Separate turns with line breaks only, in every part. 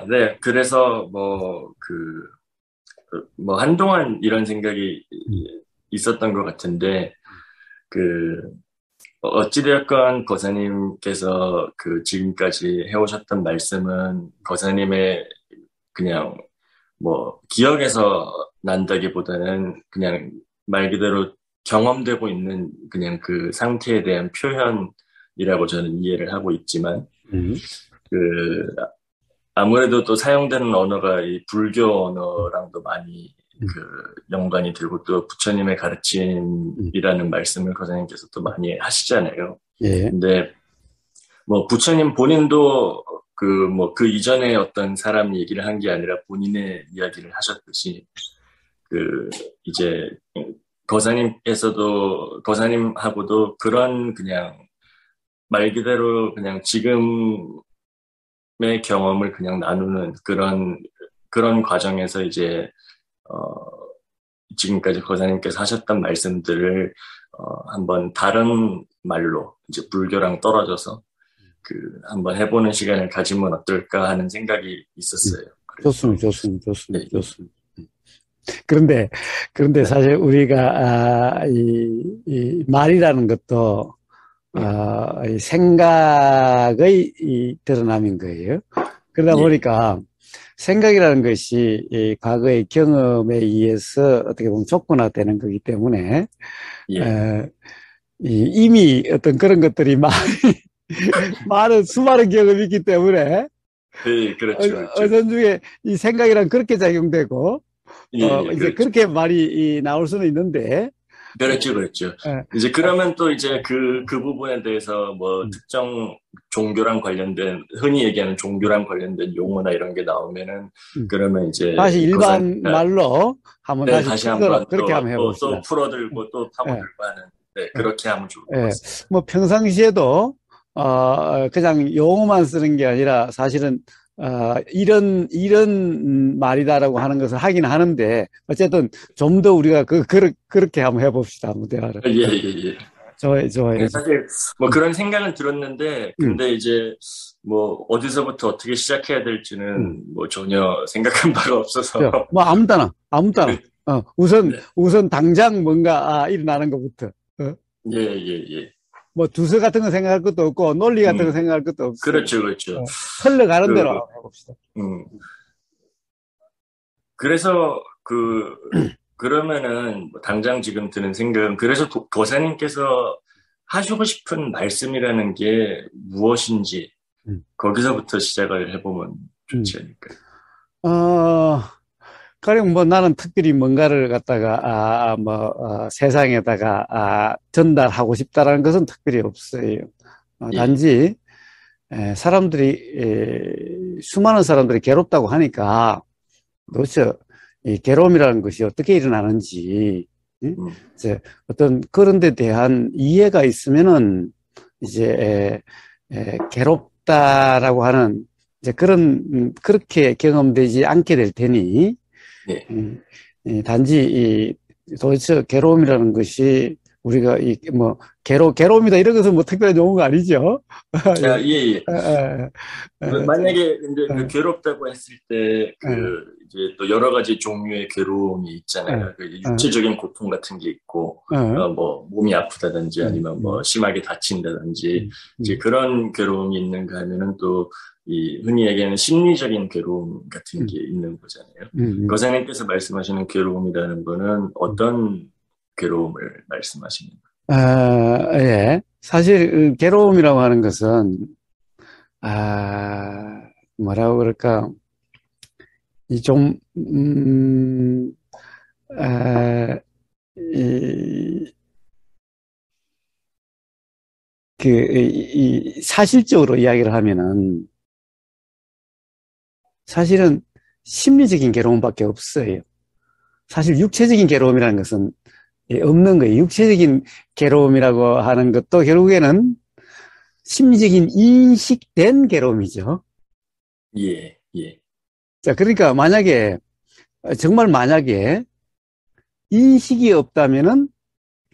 네. 그래서 한동안 이런 생각이 있었던 것 같은데, 그, 어찌되었건 거사님께서 지금까지 해오셨던 말씀은 거사님의 그냥 기억에서 난다기보다는 그냥 말 그대로 경험되고 있는 그냥 그 상태에 대한 표현이라고 저는 이해를 하고 있지만,
음,
그, 아무래도 또 사용되는 언어가 이 불교 언어랑도 많이
음,
연관이 되고 또 부처님의
음,
가르침이라는 말씀을 거사님께서 또 많이 하시잖아요.
예,
근데 부처님 본인도 그 이전에 어떤 사람 얘기를 한 게 아니라 본인의 이야기를 하셨듯이, 그, 이제, 거사님하고도 그런 그냥 말 그대로 그냥 지금의 경험을 그냥 나누는 그런 과정에서 이제, 어, 지금까지 거사님께서 하셨던 말씀들을, 한번 다른 말로, 이제 불교랑 떨어져서, 한번 해보는 시간을 가지면 어떨까 하는 생각이
음.
있었어요. 그래서,
좋습니다, 좋습니다, 좋습니다,
네,
좋습니다. 그런데, 그런데
네,
사실 우리가, 이 말이라는 것도,
예,
이 생각의 드러남인 거예요. 그러다
예,
보니까 생각이라는 것이 이 과거의 경험에 의해서 어떻게 보면 촉구화되는 거기 때문에,
예,
에, 이미 어떤 그런 것들이 많은, 수많은 경험이 있기 때문에,
네, 그렇죠, 그렇죠.
어떤 중에 이 생각이란 그렇게 작용되고,
예, 예,
이제
그렇죠.
그렇게 말이 나올 수는 있는데,
그렇죠, 그렇죠.
에,
이제 그러면 또 이제 그 부분에 대해서
음,
특정 종교랑 관련된, 흔히 얘기하는 종교랑 관련된 용어나 이런 게 나오면은,
음.
그러면 이제
다시 일반
거사니까,
말로 한번
네,
다시
다시
풀도록
한번
그렇게 한번
또
해봅시다.
풀어들고 또
예,
파고들고 하는, 네,
예,
그렇게 하면 좋을 것
예.
같습니다.
뭐 평상시에도 그냥 용어만 쓰는 게 아니라 사실은 이런 말이다라고 하는 것을 하긴 하는데 어쨌든 좀 더 우리가 그렇게 한번 해봅시다. 한번 대화를.
예, 예, 예.
좋아요, 좋아요.
네, 사실 그런 생각은 들었는데,
음,
근데 이제 어디서부터 어떻게 시작해야
음.
될지는 전혀 생각한 바가 없어서.
뭐 아무따나. 우선
네.
우선 당장 뭔가 일어나는 것부터.
예, 예, 예.
뭐 주소 같은 거 생각할 것도 없고 논리 같은 거
음,
생각할 것도 없어요.
그렇죠, 그렇죠.
흘러가는 대로
그,
한번 해봅시다.
음, 그래서 그러면은 당장 지금 드는 생각은, 그래서 도사님께서 하시고 싶은 말씀이라는 게 무엇인지,
음,
거기서부터 시작을 해보면
음.
좋지 않을까요?
어, 가령 뭐 나는 특별히 뭔가를 갖다가, 세상에다가, 전달하고 싶다라는 것은 특별히 없어요.
예,
단지, 수많은 사람들이 괴롭다고 하니까 도대체 이 괴로움이라는 것이 어떻게 일어나는지, 예?
음,
이제 어떤 그런 데 대한 이해가 있으면은 이제 괴롭다라고 하는 이제 그렇게 경험되지 않게 될 테니,
예.
단지 도대체 괴로움이라는 것이 우리가 괴로움이다 이런 것은 뭐 특별히 좋은 거 아니죠.
아, 예,
예.
예.
에, 에,
만약에 근데
에,
괴롭다고 했을 때
에,
이제 또 여러 가지 종류의 괴로움이
에,
있잖아요.
에,
육체적인 고통 같은 게 있고,
에,
몸이 아프다든지
음,
아니면
음,
심하게 다친다든지,
음,
이제
음,
그런 괴로움이 있는가 하면은 또 이 흔히 얘기하는 심리적인 괴로움 같은 게
음,
있는 거잖아요.
음.
거사님께서 말씀하시는 괴로움이라는 거는
음.
어떤 괴로움을 말씀하시는
예. 사실 괴로움이라고 하는 것은 뭐라고 그럴까 이 좀 아, 이, 사실적으로 이야기를 하면은 사실은 심리적인 괴로움밖에 없어요. 사실 육체적인 괴로움이라는 것은 없는 거예요. 육체적인 괴로움이라고 하는 것도 결국에는 심리적인 인식된 괴로움이죠.
예, 예,
자, 그러니까 정말 만약에 인식이 없다면은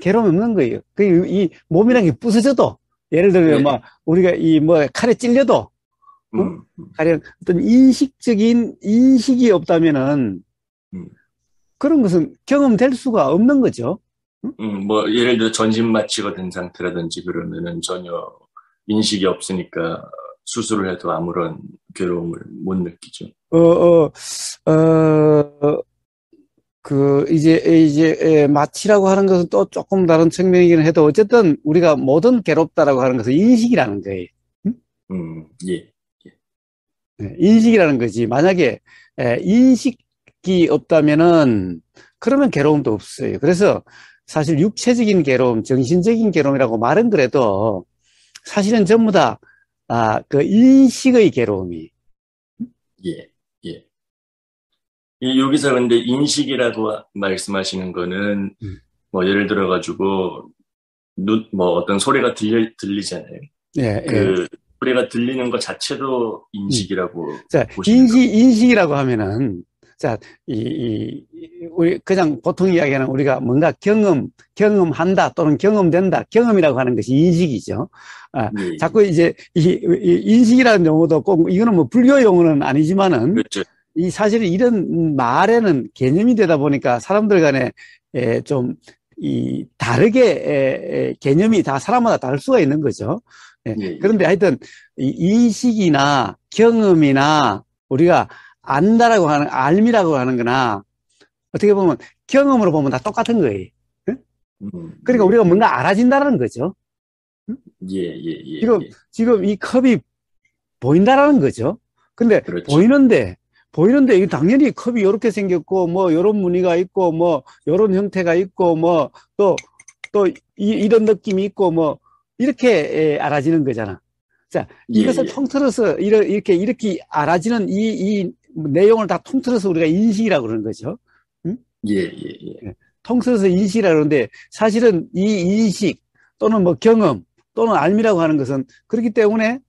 괴로움 없는 거예요. 이 몸이라는 게 부서져도, 예를 들면
예,
막 우리가 이 뭐 칼에 찔려도
음,
가령 어떤 인식적인 인식이 없다면은
음,
그런 것은 경험될 수가 없는 거죠. 응?
뭐, 예를 들어 전신 마취가 된 상태라든지 그러면은 전혀 인식이 없으니까 수술을 해도 아무런 괴로움을 못 느끼죠.
어, 어, 어, 마취라고 하는 것은 또 조금 다른 측면이긴 해도 어쨌든 우리가 뭐든 괴롭다라고 하는 것은 인식이라는 거예요. 응?
예, 예,
네, 인식이라는 거지. 만약에 인식이 없다면은 그러면 괴로움도 없어요. 그래서 사실 육체적인 괴로움, 정신적인 괴로움이라고 말은 그래도 사실은 전부 다 그 인식의 괴로움이.
예, 예. 여기서 근데 인식이라고 말씀하시는 거는
음.
뭐 예를 들어가지고 뭐 어떤 소리가 들리잖아요.
예, 예.
그 소리가 들리는 것 자체도
음.
인식이라고
자,
보시는 겁니다.
인식이라고 하면은, 자, 우리, 그냥 보통 이야기하는 우리가 뭔가 경험한다 또는 경험된다, 경험이라고 하는 것이 인식이죠.
예, 예.
자꾸 이제, 이 인식이라는 용어도 꼭, 이거는 뭐 불교 용어는 아니지만은,
그렇죠.
이 사실은 이런 말에는 개념이 되다 보니까 사람들 간에, 좀, 다르게, 개념이 다 사람마다 다를 수가 있는 거죠. 예,
예, 예.
그런데 하여튼, 이 인식이나 경험이나 우리가 안다라고 하는, 알미라고 하는 거나 어떻게 보면 경험으로 보면 다 똑같은 거예요. 응? 그러니까
예,
우리가 뭔가 알아진다라는 거죠. 응?
예, 예, 예,
지금,
예.
지금 이 컵이 보인다라는 거죠. 근데
그렇죠.
보이는데 이 당연히 컵이 이렇게 생겼고 뭐 이런 무늬가 있고 뭐 이런 형태가 있고 뭐 또 이런 느낌이 있고 뭐 이렇게 알아지는 거잖아. 자,
예,
이것을
예,
통틀어서 이렇게 알아지는 이 내용을 다 통틀어서 우리가 인식이라고 그러는 거죠. 응?
예, 예, 예.
예. 통틀어서 인식이라고 그러는데 사실은 이 인식 또는 뭐 경험 또는 알미라고 하는 것은 그렇기 때문에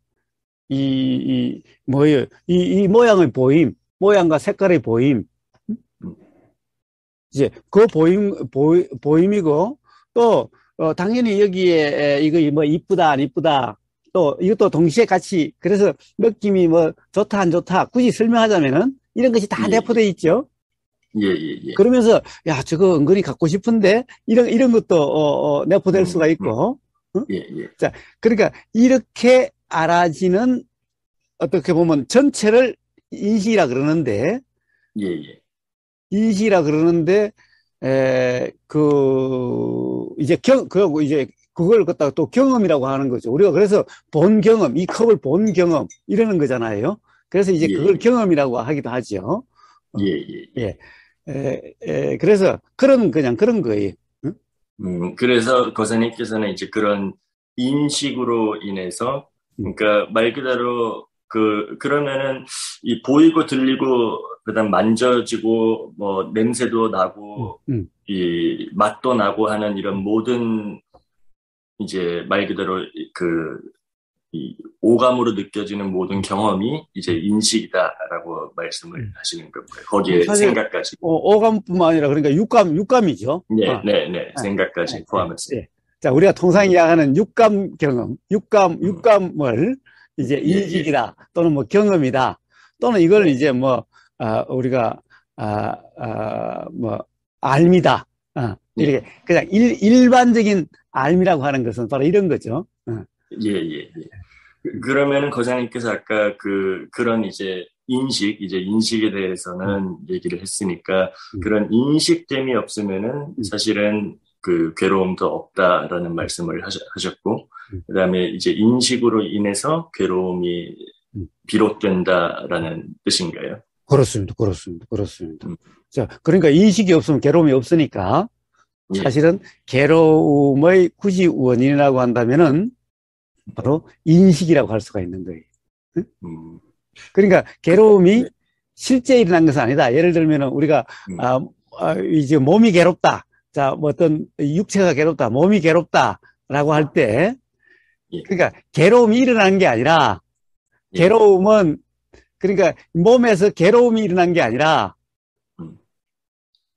뭐예요? 이 모양의 보임, 모양과 색깔의 보임,
음,
이제 그 보임이고 또 당연히 여기에 이거 뭐 이쁘다 안 이쁘다 또 이것도 동시에 같이 그래서 느낌이 뭐 좋다 안 좋다 굳이 설명하자면은 이런 것이 다
예,
내포돼 있죠.
예, 예, 예.
그러면서 야 저거 은근히 갖고 싶은데 이런 것도 내포될 수가
음,
있고. 어?
예, 예,
자 그러니까 이렇게 알아지는 어떻게 보면 전체를 인식이라 그러는데
예, 예.
인식이라 그러는데 이제 그하고 이제 그걸 갖다가 또 경험이라고 하는 거죠. 우리가 그래서 본 경험, 이 컵을 본 경험 이러는 거잖아요. 그래서 이제
예,
그걸
예,
경험이라고 하기도 하죠.
예,
어,
예, 예.
예. 그래서 그냥 그런 거예요. 응?
그래서 거사님께서는 이제 그런 인식으로 인해서,
응,
그러니까 말 그대로 그러면은 이 보이고 들리고, 그다음 만져지고, 뭐 냄새도
응,
나고,
응,
이 맛도 나고 하는 이런 모든 이제 말 그대로 이 오감으로 느껴지는 모든
응,
경험이 이제
응.
인식이다라고 말씀을
응.
하시는 건가요? 거기에
사실
생각까지.
오감뿐만 아니라 그러니까 육감이죠.
네, 네, 네.
예,
생각까지
예,
포함해서.
예. 자, 우리가 통상 이야기하는 육감 경험,
음,
육감을 이제
예, 예.
인식이다 또는 뭐 경험이다 또는 이걸 이제 뭐 우리가 뭐 알미다
예,
이렇게 그냥 일반적인 알미라고 하는 것은 바로 이런 거죠.
예, 예, 예. 그러면은 거장님께서 아까 그런 이제 인식에
음,
대해서는 얘기를 했으니까
음,
그런 인식됨이 없으면은
음,
사실은 그 괴로움도 없다라는
음,
말씀을 하셨고,
음,
그다음에 이제 인식으로 인해서 괴로움이
음.
비롯된다라는 뜻인가요?
그렇습니다. 그렇습니다. 그렇습니다.
음,
자, 그러니까 인식이 없으면 괴로움이 없으니까
예,
사실은 괴로움의 굳이 원인이라고 한다면은 바로 인식이라고 할 수가 있는 거예요.
음,
그러니까
네,
괴로움이 실제 일어난 것은 아니다. 예를 들면 우리가
음,
이제 몸이 괴롭다. 자, 뭐 어떤 육체가 괴롭다. 몸이 괴롭다라고 할 때,
예,
그러니까 괴로움이 일어나는 게 아니라
예,
괴로움은 그러니까 몸에서 괴로움이 일어난 게 아니라
음,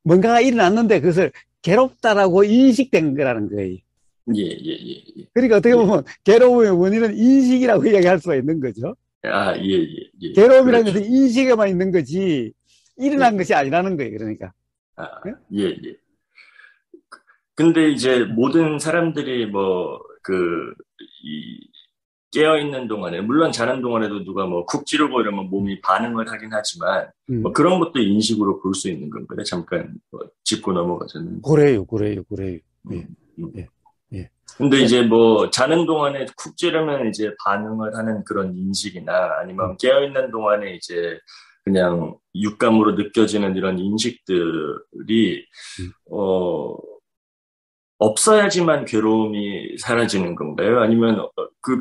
뭔가가 일어났는데 그것을 괴롭다라고 인식된 거라는 거예요.
예, 예, 예,
그러니까 어떻게
예,
보면 괴로움의 원인은 인식이라고 이야기할 수가 있는 거죠.
아, 예, 예, 예.
괴로움이라는
그렇죠.
것은 인식에만 있는 거지, 일어난
예.
것이 아니라는 거예요, 그러니까.
아,
예?
예, 예. 근데 이제 모든 사람들이 뭐, 이, 깨어있는 동안에, 물론 자는 동안에도 누가 뭐 쿡 찌르고 이러면 몸이 반응을 하긴 하지만, 뭐
음,
그런 것도 인식으로 볼 수 있는 건가요? 잠깐 뭐 짚고 넘어가자면.
그래요. 예,
음, 음.
예, 예.
근데
자,
이제 뭐 자는 동안에 쿡 찌르면 이제 반응을 하는 그런 인식이나
음,
아니면 깨어있는 동안에 이제 그냥 육감으로 느껴지는 이런 인식들이,
음.
어, 없어야지만 괴로움이 사라지는 건가요? 아니면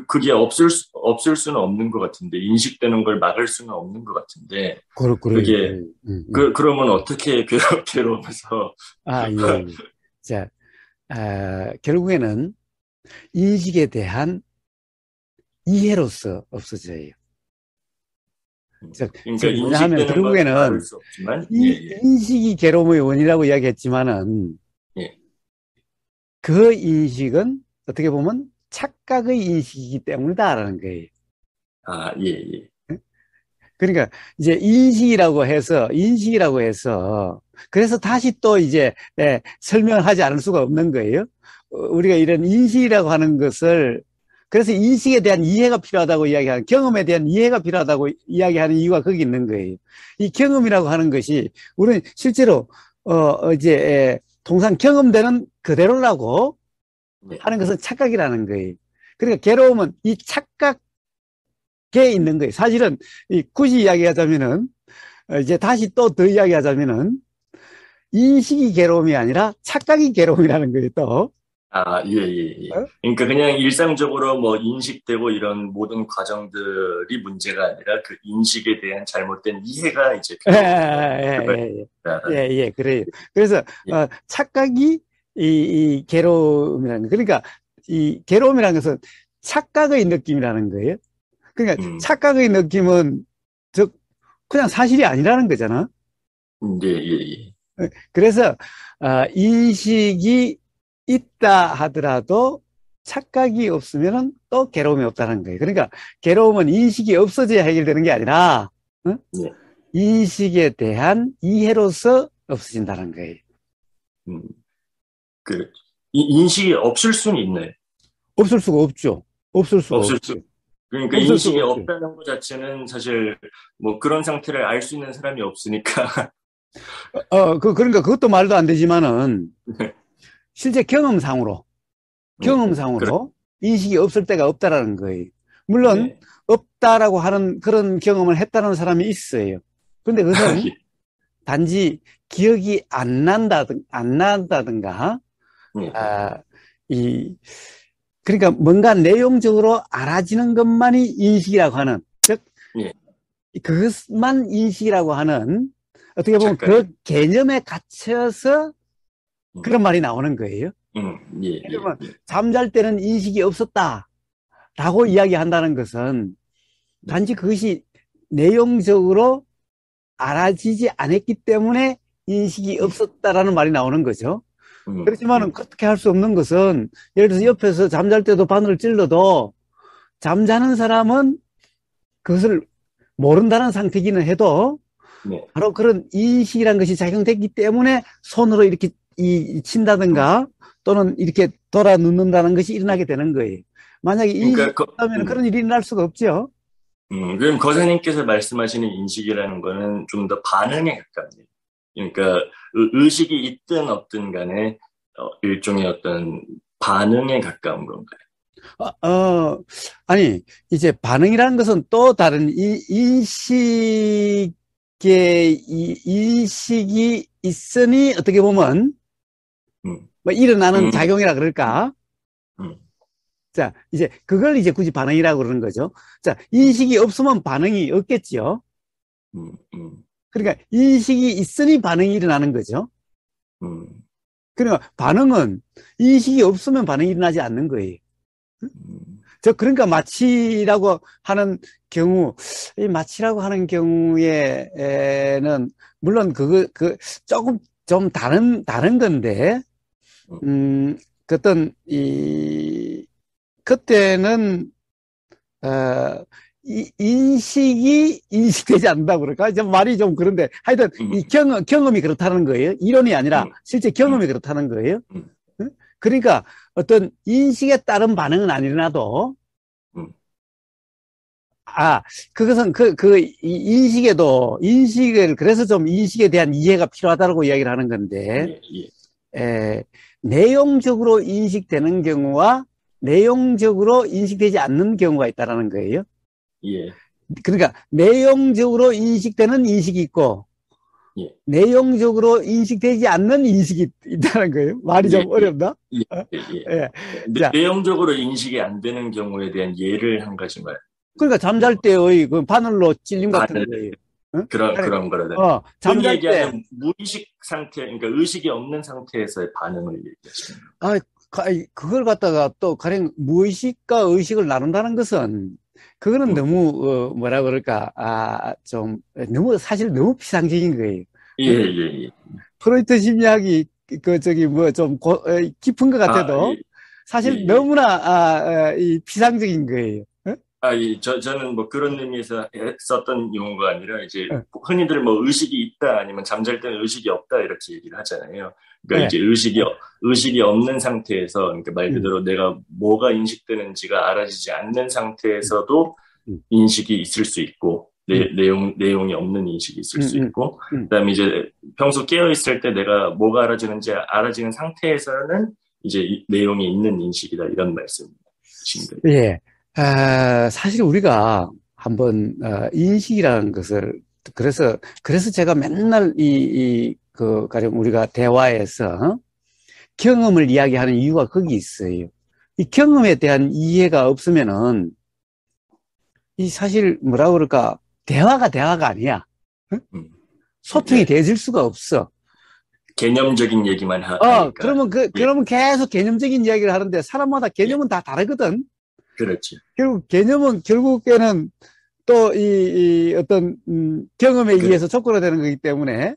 그게 없을 수는 없는 것 같은데, 인식되는 걸 막을 수는 없는 것 같은데, 그게,
그래요.
그러면 어떻게 괴로우면서,
아, 예, 예. 자, 결국에는 인식에 대한 이해로서 없어져요.
그러니까
즉 뭐냐 하면
인식되는 건 막을
결국에는
수 없지만, 예,
이
예,
인식이 괴로움의 원인이라고 이야기했지만은
예.
그 인식은 어떻게 보면 착각의 인식이기 때문이다라는 거예요.
아, 예, 예.
그러니까 이제 인식이라고 해서 그래서 다시 또 이제 설명을 하지 않을 수가 없는 거예요. 우리가 이런 인식이라고 하는 것을 그래서 인식에 대한 이해가 필요하다고 이야기하는 경험에 대한 이해가 필요하다고 이야기하는 이유가 거기 있는 거예요. 이 경험이라고 하는 것이 우리는 실제로 이제 통상 경험되는 그대로라고
네.
하는 것은 착각이라는 거예요. 그러니까 괴로움은 이 착각 게 있는 거예요. 사실은 굳이 이야기하자면은 이제 다시 또 더 이야기하자면은 인식이 괴로움이 아니라 착각이 괴로움이라는 거예요. 또
아, 예, 예, 예.
어?
그러니까 그냥 일상적으로 뭐 인식되고 이런 모든 과정들이 문제가 아니라 그 인식에 대한 잘못된 이해가 이제
예,
괴로움의
예, 예,
근원이다라는.
그래요. 그래서
예,
착각이 이 괴로움이라는 거. 그러니까 이 괴로움이라는 것은 착각의 느낌이라는 거예요. 그러니까
음,
착각의 느낌은 즉 그냥 사실이 아니라는 거잖아.
예, 예, 예.
그래서 인식이 있다 하더라도 착각이 없으면 또 괴로움이 없다는 거예요. 그러니까 괴로움은 인식이 없어져야 해결되는 게 아니라 어?
예.
인식에 대한 이해로서 없어진다는 거예요.
음, 그, 인식이 없을 수는 있네.
없을 수가 없죠. 없을 수가
없을 수.
없죠.
그러니까
없을 수가
인식이
없죠.
없다는 것 자체는 사실 뭐 그런 상태를 알 수 있는 사람이 없으니까.
그러니까 그것도 말도 안 되지만은
네,
실제 경험상으로
네, 그렇,
경험상으로 인식이 없을 때가 없다라는 거예요. 물론
네.
없다라고 하는 그런 경험을 했다는 사람이 있어요. 그런데 그것은 단지 기억이 안 난다든가,
네,
아, 이, 그러니까 뭔가 내용적으로 알아지는 것만이 인식이라고 하는, 즉,
네.
그것만 인식이라고 하는, 어떻게 보면 그
착각이.
개념에 갇혀서
음,
그런 말이 나오는 거예요.
예, 예,
그러면
예.
잠잘 때는 인식이 없었다라고 이야기한다는 것은
네.
단지 그것이 내용적으로 알아지지 않았기 때문에 인식이
음,
없었다라는 말이 나오는 거죠. 그렇지만은
음,
그렇게 할 수 없는 것은 예를 들어서
음,
옆에서 잠잘 때도 바늘을 찔러도 잠자는 사람은 그것을 모른다는 상태기는 해도
네.
바로 그런 인식이라는 것이 작용됐기 때문에 손으로 이렇게
음,
친다든가 또는 이렇게 돌아 눕는다는 것이 일어나게 되는 거예요. 만약에 인식이
그러니까,
없다면 그런 일이 일어날 수가 없죠.
그럼 거사님께서 말씀하시는 인식이라는 거는 좀 더 반응에 가깝네요. 그러니까 의식이 있든 없든 간에 일종의 어떤 반응에 가까운 건가요?
어, 어, 아니, 이제 반응이라는 것은 또 다른 인식이 있으니 어떻게 보면
음,
뭐 일어나는
음,
작용이라
음,
그럴까?
음,
자, 이제 그걸 이제 굳이 반응이라고 그러는 거죠. 자,
음,
인식이 없으면 반응이 없겠지요.
음, 음,
그러니까 인식이 있으니 반응이 일어나는 거죠.
음,
그러니까 반응은 인식이 없으면 반응이 일어나지 않는 거예요.
음,
그러니까 마취라고 하는 경우, 이 마취라고 하는 경우에는, 물론 조금 좀 다른 건데,
음,
그 어떤, 그때는, 인식이 인식되지 않는다고 그럴까? 좀 말이 좀 그런데 하여튼 이 경험이 그렇다는 거예요. 이론이 아니라 실제 경험이 그렇다는 거예요. 응? 그러니까 어떤 인식에 따른 반응은 안 일어나도 그것은 인식을, 그래서 좀 인식에 대한 이해가 필요하다고 이야기를 하는 건데, 내용적으로 인식되는 경우와 내용적으로 인식되지 않는 경우가 있다라는 거예요.
예.
그러니까, 내용적으로 인식되는 인식이 있고,
예.
내용적으로 인식되지 않는 인식이 있다는 거예요. 말이 좀 어렵나?
내용적으로 인식이 안 되는 경우에 대한 예를 한 가지만.
그러니까 잠잘 때의 그 바늘로 찔림 같은 거예요.
응? 그런 거라든.
잠잘
얘기하는 무의식 상태, 그러니까 의식이 없는 상태에서의 반응을 얘기하시는
거예요. 그걸 갖다가 또 가령 무의식과 의식을 나눈다는 것은 그거는 너무 뭐라 그럴까 사실 너무 피상적인 거예요.
예.
프로이트 심리학이 좀 깊은 것 같아도 사실 너무나 이 피상적인 거예요.
저는 뭐 그런 의미에서 썼던 용어가 아니라 이제 흔히들 뭐 의식이 있다 아니면 잠잘 때는 의식이 없다 이렇게 얘기를 하잖아요. 그러니까 이제 의식이 없는 상태에서, 그러니까 말 그대로 내가 뭐가 인식되는지가 알아지지 않는 상태에서도 인식이 있을 수 있고, 내용이 없는 인식이 있을 수 있고, 그다음에 이제 평소 깨어 있을 때 내가 뭐가 알아지는지 알아지는 상태에서는 이제 내용이 있는 인식이다, 이런 말씀이십니다.
예. 사실 우리가 한번 인식이라는 것을 그래서 제가 맨날 가령 우리가 대화에서 경험을 이야기하는 이유가 거기 있어요. 이 경험에 대한 이해가 없으면은 이 사실 뭐라 그럴까 대화가 아니야. 응? 소통이 되어질 수가 없어.
개념적인 얘기만 하니까.
그러면 계속 개념적인 이야기를 하는데 사람마다 개념은 다 다르거든.
그렇지.
결국에는 또 어떤 경험에 의해서 촉구되는 거기 때문에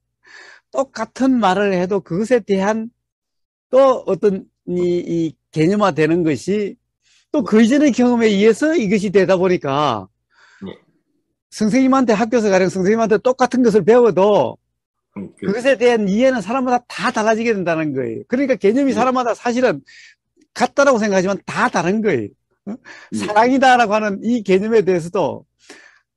똑같은 말을 해도 그것에 대한 또 어떤 이 개념화되는 것이 또 그 이전의 경험에 의해서 이것이 되다 보니까 학교에서 가령 선생님한테 똑같은 것을 배워도 그것에 대한 이해는 사람마다 다 달라지게 된다는 거예요. 그러니까 개념이 사람마다 사실은 같다라고 생각하지만 다 다른 거예요. 사랑이다라고 하는 이 개념에 대해서도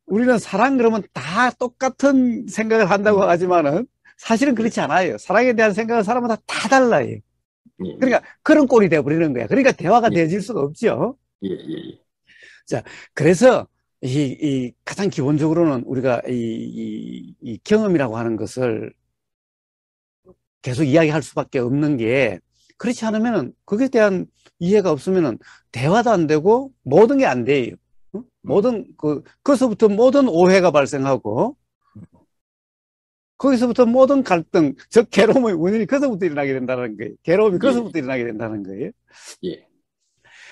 우리는 사랑 그러면 다 똑같은 생각을 한다고 하지만은 사실은 그렇지 않아요. 사랑에 대한 생각은 사람마다 다 달라요. 그러니까 그런 꼴이 되어버리는 거야. 그러니까 대화가 되어질 수가 없죠. 자, 그래서 가장 기본적으로는 우리가 이 경험이라고 하는 것을 계속 이야기할 수밖에 없는 게 그렇지 않으면은 그것에 대한 이해가 없으면은 대화도 안 되고 모든 게 안 돼요. 거기서부터 모든 오해가 발생하고 거기서부터 모든 갈등, 즉 괴로움의 원인이 거기서부터 일어나게 된다는 거예요. 괴로움이 거기서부터 일어나게 된다는 거예요.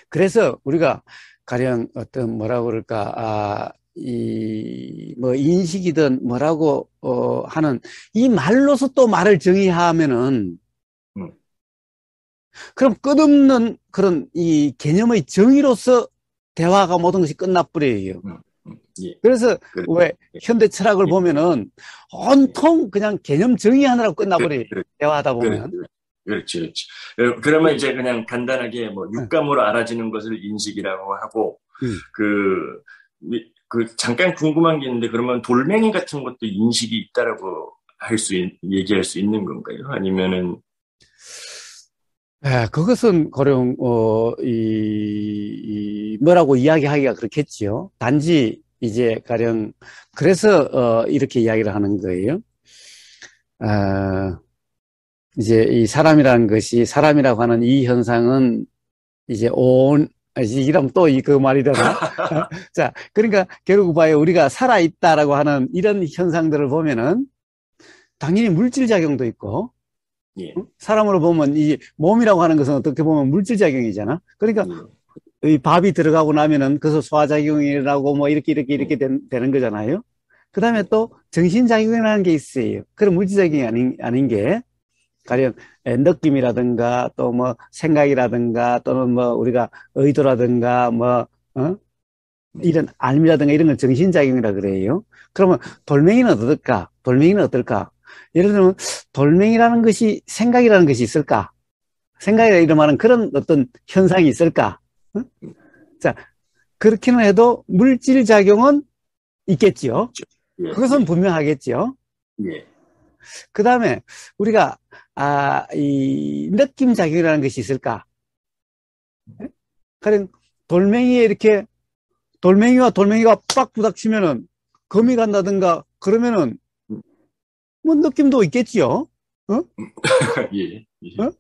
그래서 우리가 가령 어떤 뭐라고 그럴까 뭐 인식이든 뭐라고 하는 이 말로서 또 말을 정의하면은 그럼 끝없는 그런 이 개념의 정의로서 대화가 모든 것이 끝나버려요. 그래서 왜 현대 철학을 보면은 온통 그냥 개념 정의하느라고 끝나버려요. 대화하다 보면.
그렇지. 그러면 이제 그냥 간단하게 뭐 육감으로 알아지는 것을 인식이라고 하고 잠깐 궁금한 게 있는데, 그러면 돌멩이 같은 것도 인식이 있다라고 얘기할 수 있는 건가요? 아니면은
그것은 가령 뭐라고 이야기하기가 그렇겠지요. 단지 이제 가령 그래서 이렇게 이야기를 하는 거예요. 이제 이 사람이라고 하는 이 현상은 이제 이러면 또 그 말이 되나? 자, 그러니까 결국 봐요. 우리가 살아있다라고 하는 이런 현상들을 보면은 당연히 물질작용도 있고, 사람으로 보면 이 몸이라고 하는 것은 어떻게 보면 물질작용이잖아. 그러니까 이 밥이 들어가고 나면은 그래서 소화작용이 일어나고 뭐 이렇게 되는 거잖아요. 그 다음에 또 정신작용이라는 게 있어요. 그런 물질작용이 아닌 게 가령 느낌이라든가 또 뭐 생각이라든가 또는 뭐 우리가 의도라든가 이런 알미라든가 이런 걸 정신작용이라 그래요. 그러면 돌멩이는 어떨까? 돌멩이는 어떨까? 예를 들면 돌멩이라는 것이 생각이라는 것이 있을까? 생각이라 이름하는 그런 어떤 현상이 있을까? 응? 자, 그렇기는 해도 물질 작용은 있겠지요.
예,
그것은
예,
분명하겠지요.
예,
그 다음에 우리가 이 느낌 작용이라는 것이 있을까? 가령 돌멩이에 이렇게 돌멩이와 돌멩이가 빡 부닥치면은 금이 간다든가 그러면은 뭐 느낌도 있겠지요. 어?
예, 예,
어?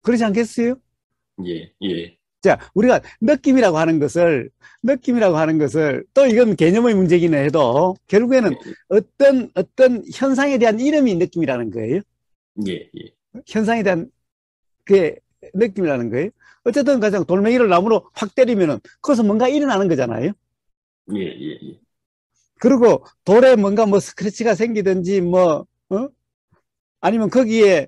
그러지 않겠어요?
예, 예,
자, 우리가 느낌이라고 하는 것을 또 이건 개념의 문제기는 해도 결국에는 어떤 현상에 대한 이름이 느낌이라는 거예요.
예, 예,
현상에 대한 그 느낌이라는 거예요. 어쨌든 가장 돌멩이를 나무로 확 때리면은 거기서 뭔가 일어나는 거잖아요.
예, 예, 예,
그리고 돌에 뭔가 뭐 스크래치가 생기든지 뭐, 아니면 거기에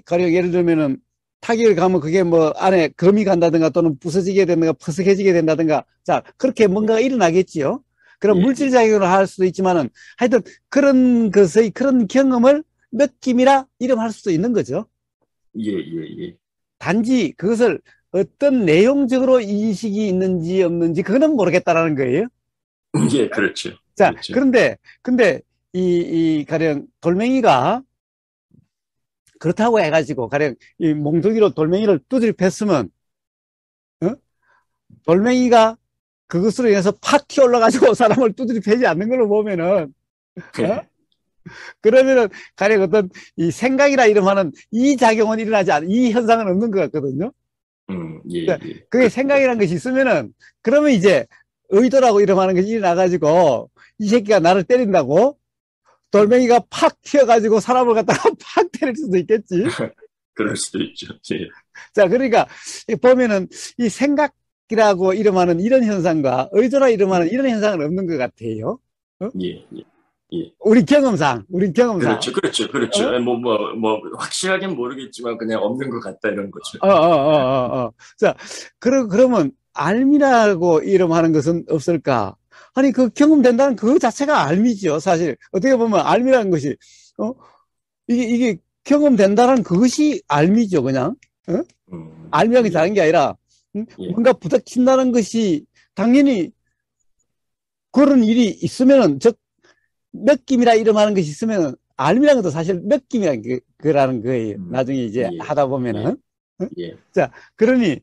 가령 예를 들면은 타격을 가면 그게 뭐 안에 금이 간다든가 또는 부서지게 된다든가 퍼석해지게 된다든가 자, 그렇게 뭔가가 일어나겠지요. 그럼
예,
물질 작용을 할 수도 있지만은 하여튼 그런 것의 그런 경험을 느낌이라 이름할 수도 있는 거죠.
예, 예, 예,
단지 그것을 어떤 내용적으로 인식이 있는지 없는지 그거는 모르겠다라는 거예요.
예, 그렇죠,
자,
그렇죠.
근데 가령 돌멩이가 그렇다고 해가지고 가령 이 몽둥이로 돌멩이를 두드려 팼으면 어? 돌멩이가 그것으로 인해서 팍 튀어 올라가지고 사람을 두드려 패지 않는 걸로 보면은 어? 그러면은 가령 어떤 이 생각이라 이름하는 이 작용은 일어나지 않, 이 현상은 없는 것 같거든요.
예,
자,
예,
그게 생각이라는 것이 있으면은 그러면 이제 의도라고 이름하는 것이 일어나가지고 이 새끼가 나를 때린다고 돌멩이가 팍 튀어가지고 사람을 갖다가 팍 때릴 수도 있겠지.
그럴 수도 있죠. 예,
자, 그러니까 보면은 이 생각이라고 이름하는 이런 현상과 의도라 이름하는 이런 현상은 없는 것 같아요. 어?
예, 예, 예.
우리 경험상.
그렇죠, 그렇죠, 그렇죠.
어?
확실하긴 모르겠지만 그냥 없는 것 같다 이런 거죠.
자, 그러면 알미라고 이름하는 것은 없을까? 아니, 그 경험된다는 그 자체가 알미죠, 사실. 어떻게 보면 알미라는 것이, 어? 이게 경험된다는 그것이 알미죠, 그냥. 어? 알미라는 게
예,
다른 게 아니라,
예,
뭔가 부닥친다는 것이 당연히 그런 일이 있으면은, 즉, 느낌이라 이름하는 것이 있으면은, 알미라는 것도 사실 느낌이라는 거라는 거예요. 나중에 이제
예,
하다
예,
보면은. 어?
예,
자, 그러니,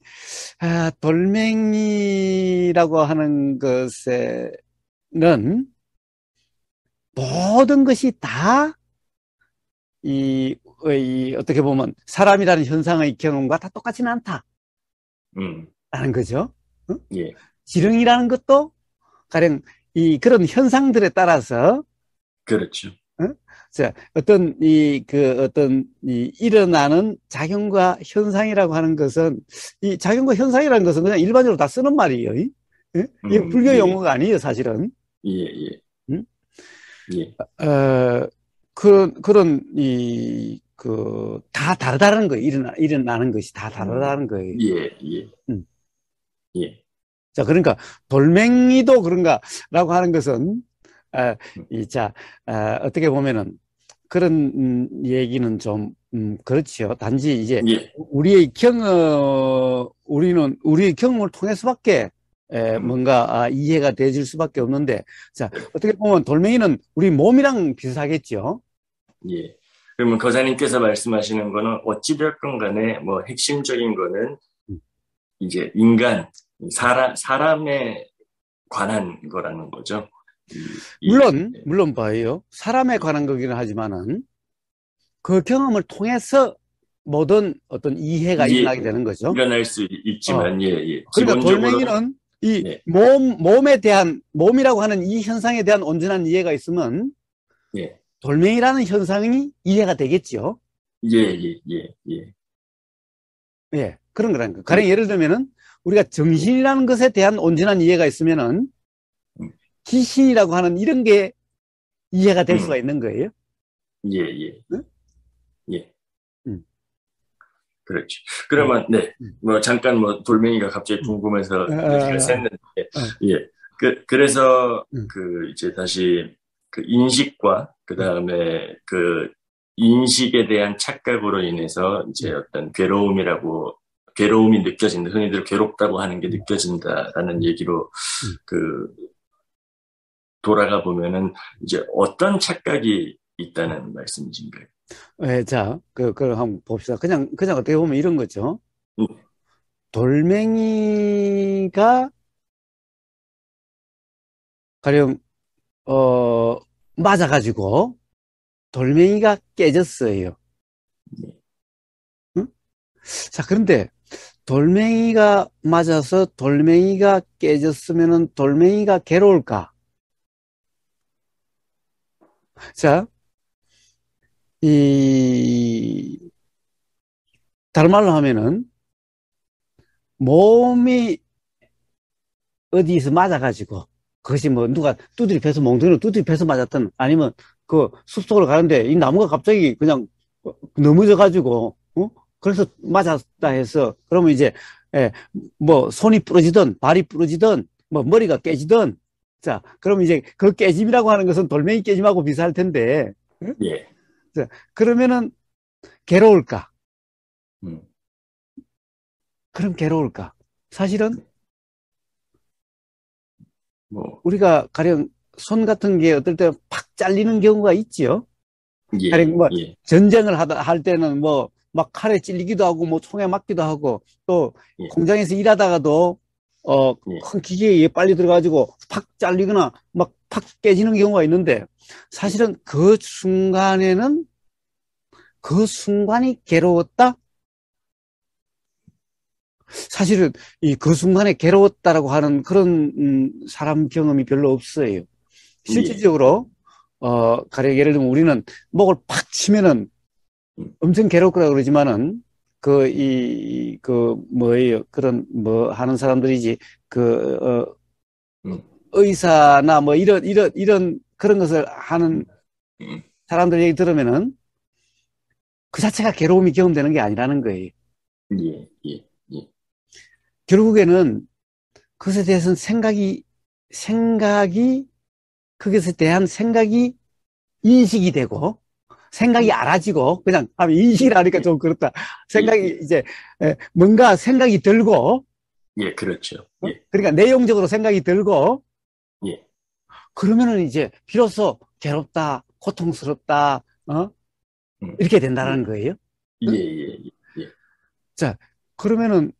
돌멩이라고 하는 것에는 모든 것이 다 어떻게 보면 사람이라는 현상의 경험과 다 똑같지는 않다라는
음,
거죠. 어?
예,
지능이라는 것도 가령 그런 현상들에 따라서
그렇죠.
어? 자, 일어나는 작용과 현상이라고 하는 것은, 이 작용과 현상이라는 것은 그냥 일반적으로 다 쓰는 말이에요. 이게 불교
예,
용어가 아니에요, 사실은.
예, 예,
응?
예,
다 다르다는 거예요. 일어나는 것이 다
음,
다르다는 거예요.
예, 예,
응.
예,
자, 그러니까 돌멩이도 그런가라고 하는 것은, 아,
음,
어떻게 보면은 그런 얘기는 좀 그렇지요. 단지 이제
예,
우리는 우리의 경험을 통해서밖에
음,
뭔가 이해가 되질 수밖에 없는데, 자, 어떻게 보면 돌멩이는 우리 몸이랑 비슷하겠죠.
예. 그러면 거사님께서 말씀하시는 거는 어찌되었건 간에 뭐 핵심적인 거는
음.
이제 사람에 관한 거라는 거죠.
물론 봐요. 사람에 관한 거기는 하지만은 그 경험을 통해서 모든 어떤 이해가
예,
일어나게 되는 거죠.
일어날 수
어.
있지만, 예, 예.
그러니까
기본적으로는,
돌멩이는 이
네,
몸이라고 하는 이 현상에 대한 온전한 이해가 있으면
예,
돌멩이라는 현상이 이해가 되겠죠.
예, 예, 예, 예,
예, 그런 거라는 거. 가령
예,
예를 들면은 우리가
예,
정신이라는 것에 대한 온전한 이해가 있으면은
음,
귀신이라고 하는 이런 게 이해가 될 수가
음,
있는 거예요.
예, 예,
응?
예.
음.
그렇지.
어,
그러면, 네.
음,
뭐, 잠깐 뭐, 돌멩이가 갑자기
음.
궁금해서
어,
얘기를
어,
샜는데,
어,
예. 그래서,
음,
이제 다시, 인식과, 그
음,
다음에, 인식에 대한 착각으로 인해서, 이제
음,
괴로움이 느껴진다. 흔히들 괴롭다고 하는 게
음,
느껴진다라는
음,
얘기로,
음.
그, 돌아가 보면은, 이제 어떤 착각이 있다는 말씀이신가요?
예, 자, 그걸 한번 봅시다. 그냥 어떻게 보면 이런 거죠.
음,
돌멩이가 가령, 어, 맞아가지고 돌멩이가 깨졌어요. 응? 자, 그런데 돌멩이가 맞아서 돌멩이가 깨졌으면은 돌멩이가 괴로울까? 자, 이, 다른 말로 하면은 몸이 어디서 맞아가지고 그것이 뭐 누가 두드려 패서 몽둥이로 두드려 패서 맞았든 아니면 그 숲속으로 가는데 이 나무가 갑자기 그냥 넘어져가지고 그래서 맞았다 해서 그러면 이제 예, 뭐 손이 부러지든 발이 부러지든 뭐 머리가 깨지든 자 그러면 이제 그 깨짐이라고 하는 것은 돌멩이 깨짐하고 비슷할 텐데
예.
자, 그러면은 괴로울까?
음,
그럼 괴로울까? 사실은
뭐,
우리가 가령 손 같은 게 어떨 때 팍 잘리는 경우가 있지요.
예,
가령 뭐
예,
전쟁을 할 때는 뭐 막 칼에 찔리기도 하고 뭐 총에 맞기도 하고 또
예,
공장에서 일하다가도
예,
큰 기계에 빨리 들어가지고 팍 잘리거나 막 팍 깨지는 경우가 있는데
예,
사실은 그 순간에는 그 순간이 괴로웠다? 사실은 이 그 순간에 괴로웠다라고 하는 그런 사람 경험이 별로 없어요.
예,
실질적으로 가령 예를 들면 우리는 목을 팍 치면은
음,
엄청 괴롭거라 그러지만은 뭐예요? 그런 뭐 하는 사람들이지
음,
의사나 뭐 이런 그런 것을 하는
음,
사람들 얘기 들으면은 그 자체가 괴로움이 경험되는 게 아니라는 거예요.
예, 예, 예,
결국에는 그것에 대해서는 생각이 그것에 대한 생각이 인식이 되고 생각이
예,
알아지고 그냥
예,
인식을 하니까
예,
좀 그렇다.
예,
생각이
예,
이제 뭔가 생각이 들고
예, 그렇죠. 예,
그러니까 내용적으로 생각이 들고
예,
그러면은 이제 비로소 괴롭다, 고통스럽다,
음,
이렇게
예,
된다는 거예요.
예,
응?
예, 예,
자, 그러면은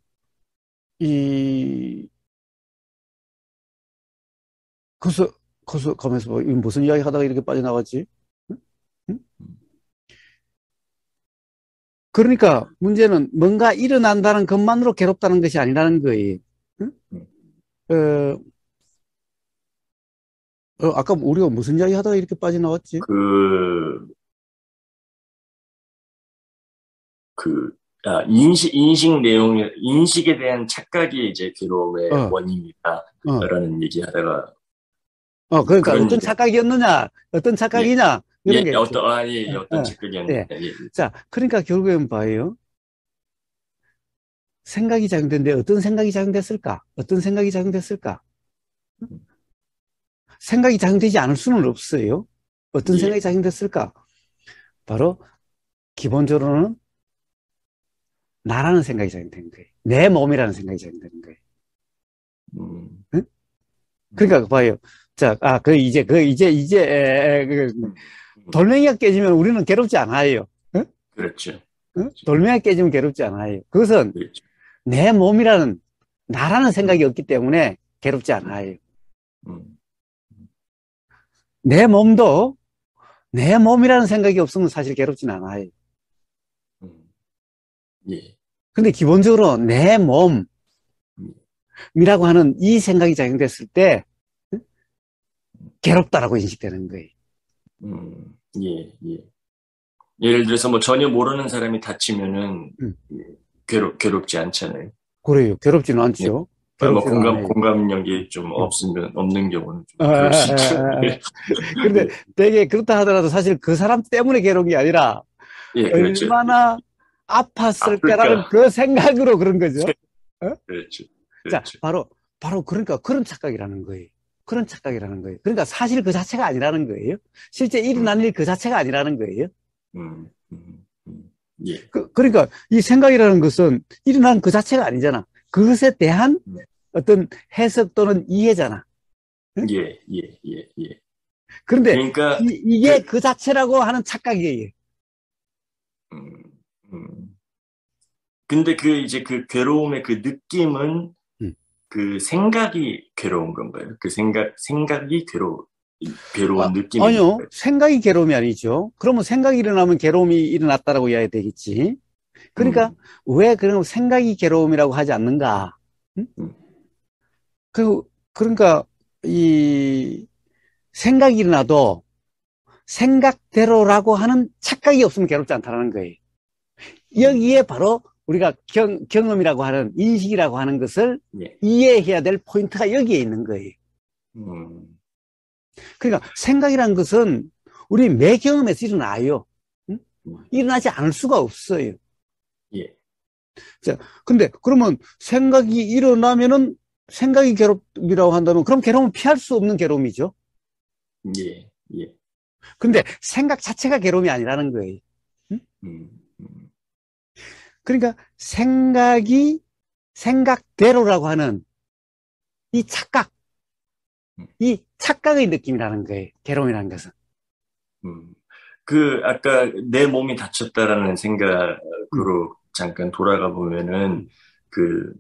이 거기서 가면서 뭐 무슨 이야기 하다가 이렇게 빠져나갔지? 응? 응?
음,
그러니까 문제는 뭔가 일어난다는 것만으로 괴롭다는 것이 아니라는 거예요. 응?
음.
어, 아까 우리가 무슨 이야기 하다가 이렇게 빠져나왔지?
그, 인식 인식에 대한 착각이 이제 괴로움의
어, 어,
원인이다라는 얘기 하다가,
그러니까
그런
어떤
얘기,
착각이었느냐, 어떤
예,
착각이냐, 이런
예,
게 있지.
예, 어떤
어,
착각이었냐,
예.
예,
자, 그러니까 결국엔 봐요. 생각이 작용됐는데 어떤 생각이 작용됐을까? 어떤 생각이 작용됐을까? 생각이 작용되지 않을 수는 없어요. 어떤 생각이
예,
작용됐을까? 바로 기본적으로는 나라는 생각이 작용되는 거예요. 내 몸이라는 생각이 작용되는 거예요.
음,
응?
음,
그러니까 봐요. 자,
음, 음,
돌멩이가 깨지면 우리는 괴롭지 않아요. 응?
그렇죠.
응?
그렇죠.
돌멩이가 깨지면 괴롭지 않아요. 그것은
그렇죠.
내 몸이라는 나라는
음,
생각이 없기 때문에 괴롭지
음,
않아요.
음,
내 몸도 내 몸이라는 생각이 없으면 사실 괴롭진 않아요.
음, 예,
근데 기본적으로 내
음,
몸이라고 하는 이 생각이 작용됐을 때 괴롭다라고 인식되는 거예요.
예, 예. 예를 들어서 뭐 전혀 모르는 사람이 다치면은
음,
예, 괴롭지 않잖아요.
그래요. 괴롭지는
예.
않죠.
뭐
괴롭지는 않아요.
공감력이 좀
음.
없는 경우는 좀
아, 아,
그럴 수 있죠.
아, 아.
예,
그런데 되게 그렇다 하더라도 사실 그 사람 때문에 괴로운 게 아니라
예, 그렇죠.
얼마나 아팠을 거라는
아플까?
그 생각으로 그런 거죠. 어?
그렇죠.
자,
그렇죠.
바로 그러니까 그런 착각이라는 거예요. 그런 착각이라는 거예요. 그러니까 사실 그 자체가 아니라는 거예요. 실제 일어난
음,
일 그 자체가 아니라는 거예요.
음, 음, 예.
그러니까 이 생각이라는 것은 일어난 그 자체가 아니잖아. 그것에 대한
네.
어떤 해석 또는 이해잖아. 응?
예, 예, 예, 예.
그런데
그러니까,
이게
그,
그 자체라고 하는 착각이에요.
음, 음. 근데 이제 그 괴로움의 그 느낌은
음.
그 생각이 괴로운 건가요? 그 생각이 괴로운 느낌이 있는
아니요.
거예요.
생각이 괴로움이 아니죠. 그러면 생각이 일어나면 괴로움이 일어났다라고 이야기 되겠지. 그러니까
음,
왜 그런 생각이 괴로움이라고 하지 않는가? 응?
음,
그, 그러니까 이 생각이 일어나도 생각대로라고 하는 착각이 없으면 괴롭지 않다는 거예요. 여기에
음,
바로 우리가 경험이라고 하는 인식이라고 하는 것을
예,
이해해야 될 포인트가 여기에 있는 거예요.
음,
그러니까 생각이라는 것은 우리 매 경험에서 일어나요. 응?
음,
일어나지 않을 수가 없어요.
예,
자, 근데 그러면 생각이 일어나면은 생각이 괴롭이라고 한다면 그럼 괴로움은 피할 수 없는 괴로움이죠.
예, 예,
근데 생각 자체가 괴로움이 아니라는 거예요. 응?
음, 음,
그러니까 생각대로라고 하는 이 착각,
음,
이 착각의 느낌이라는 거예요. 괴로움이라는 것은.
음. 아까 내 몸이 다쳤다라는
음,
생각으로 잠깐 돌아가 보면은,
음,
그,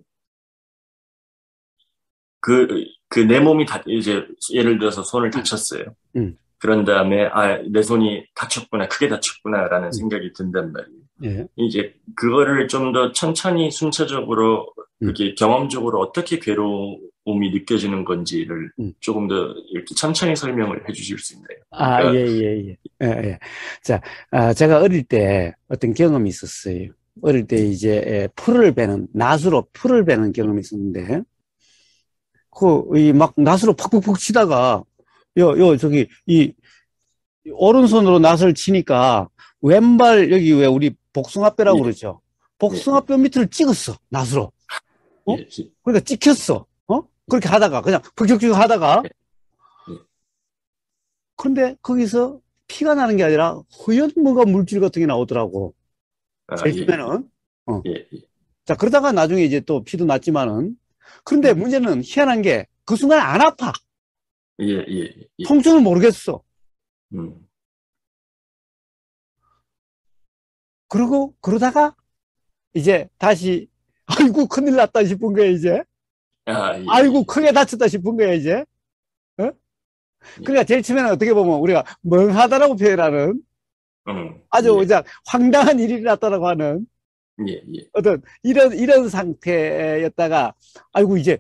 내 몸이 이제, 예를 들어서 손을
음,
다쳤어요.
음,
그런 다음에, 아, 내 손이 다쳤구나, 크게 다쳤구나라는
음,
생각이 든단 말이에요.
예,
이제, 그거를 좀 더 천천히 순차적으로,
음,
그게 경험적으로 어떻게 괴로움이 느껴지는 건지를
음.
조금 더 이렇게 천천히 설명을 해 주실 수 있나요?
아, 예,
그러니까,
예, 예. 예, 예. 자, 제가 어릴 때 어떤 경험이 있었어요. 어릴 때 이제 낫으로 풀을 베는 경험이 있었는데, 막 낫으로 팍팍팍 치다가, 저기, 오른손으로 낫을 치니까, 왼발, 여기 왜 우리 복숭아뼈라고
예,
그러죠?
예, 예,
복숭아뼈 밑을 찍었어, 낫으로.
예,
어?
예,
그러니까 찍혔어. 그렇게 하다가, 그냥 푹푹푹 하다가,
예, 예.
그런데 거기서 피가 나는 게 아니라 허연 뭐가 물질 같은 게 나오더라고.
아,
제일
예,
처음에는. 어.
예, 예,
자, 그러다가 나중에 이제 또 피도 났지만은. 그런데
음,
문제는 희한한 게 그 순간 안 아파.
예, 예, 예,
통증을 모르겠어.
음,
그러다가 이제 다시, 아이고, 큰일 났다 싶은 거야, 이제.
아, 예,
아이고,
예,
크게 다쳤다 싶은 거야, 이제. 어?
예,
그러니까 제일 처음에는 어떻게 보면 우리가 멍하다라고 표현하는 아주
예,
그냥 황당한 일이 났다라고 하는
예, 예,
어떤 이런 상태였다가 아이고 이게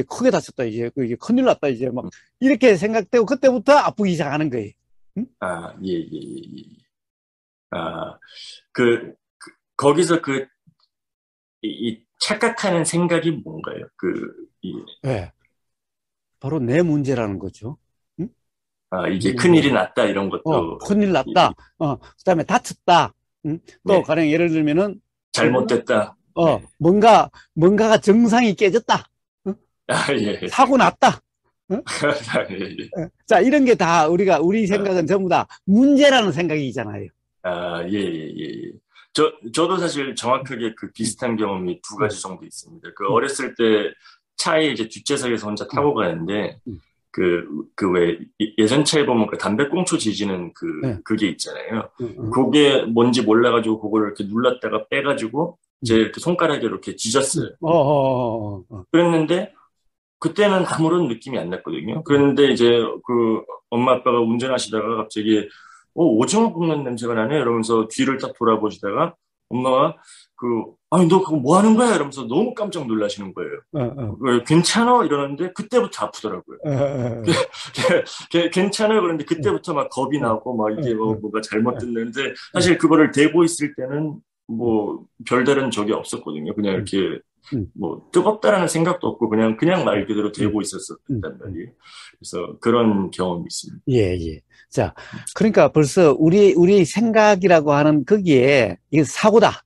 크게 다쳤다 이게 큰일 났다 이제 막
음,
이렇게 생각되고 그때부터 아프기 시작하는 거예요. 응?
아, 예, 예, 예, 예. 아, 거기서 이 착각하는 생각이 뭔가요?
네, 바로 내 문제라는 거죠. 응? 내
이게 큰일이
문제라는.
났다, 이런 것도,
큰일 났다. 그다음에 다쳤다. 응? 또
예,
가령 예를 들면은 이거는
잘못됐다. 네.
뭔가가 정상이 깨졌다. 응?
아, 예,
사고 났다. 응?
예, 예.
자, 이런 게 다 우리
아,
생각은 전부 다 문제라는 생각이잖아요.
예, 예, 예. 예. 저도 사실 정확하게 그
음,
비슷한 경험이 두
음,
가지 정도 있습니다.
음,
어렸을 때 차에 이제 뒷좌석에서 혼자
음,
타고 가는데,
음.
왜, 예전 차에 보면 그 담배꽁초 지지는
네.
그게 있잖아요.
음, 음,
그게 뭔지 몰라가지고 그거를 이렇게 눌렀다가 빼가지고 제
음,
이렇게 손가락에 이렇게 찢었어요.
어.
그랬는데, 그때는 아무런 느낌이 안 났거든요. 그런데 이제 엄마 아빠가 운전하시다가 갑자기 오징어 볶는 냄새가 나네 이러면서 뒤를 딱 돌아보시다가 엄마가 아니 너 그거 뭐 하는 거야 이러면서 너무 깜짝 놀라시는 거예요.
어.
왜 괜찮아? 이러는데 그때부터 아프더라고요.
어.
괜찮아요? 그런데 그때부터 막 겁이
어.
나고 막 이게
어.
뭐가 잘못됐는데
어.
사실 그거를 대고 있을 때는 뭐 별다른 적이 없었거든요. 그냥
음,
이렇게
음,
뭐 뜨겁다라는 생각도 없고 그냥 말 그대로
음,
되고
음,
있었단 말이에요. 그래서 그런 경험이 있습니다.
예, 예. 자, 그러니까 벌써 우리 생각이라고 하는 거기에 이게 사고다.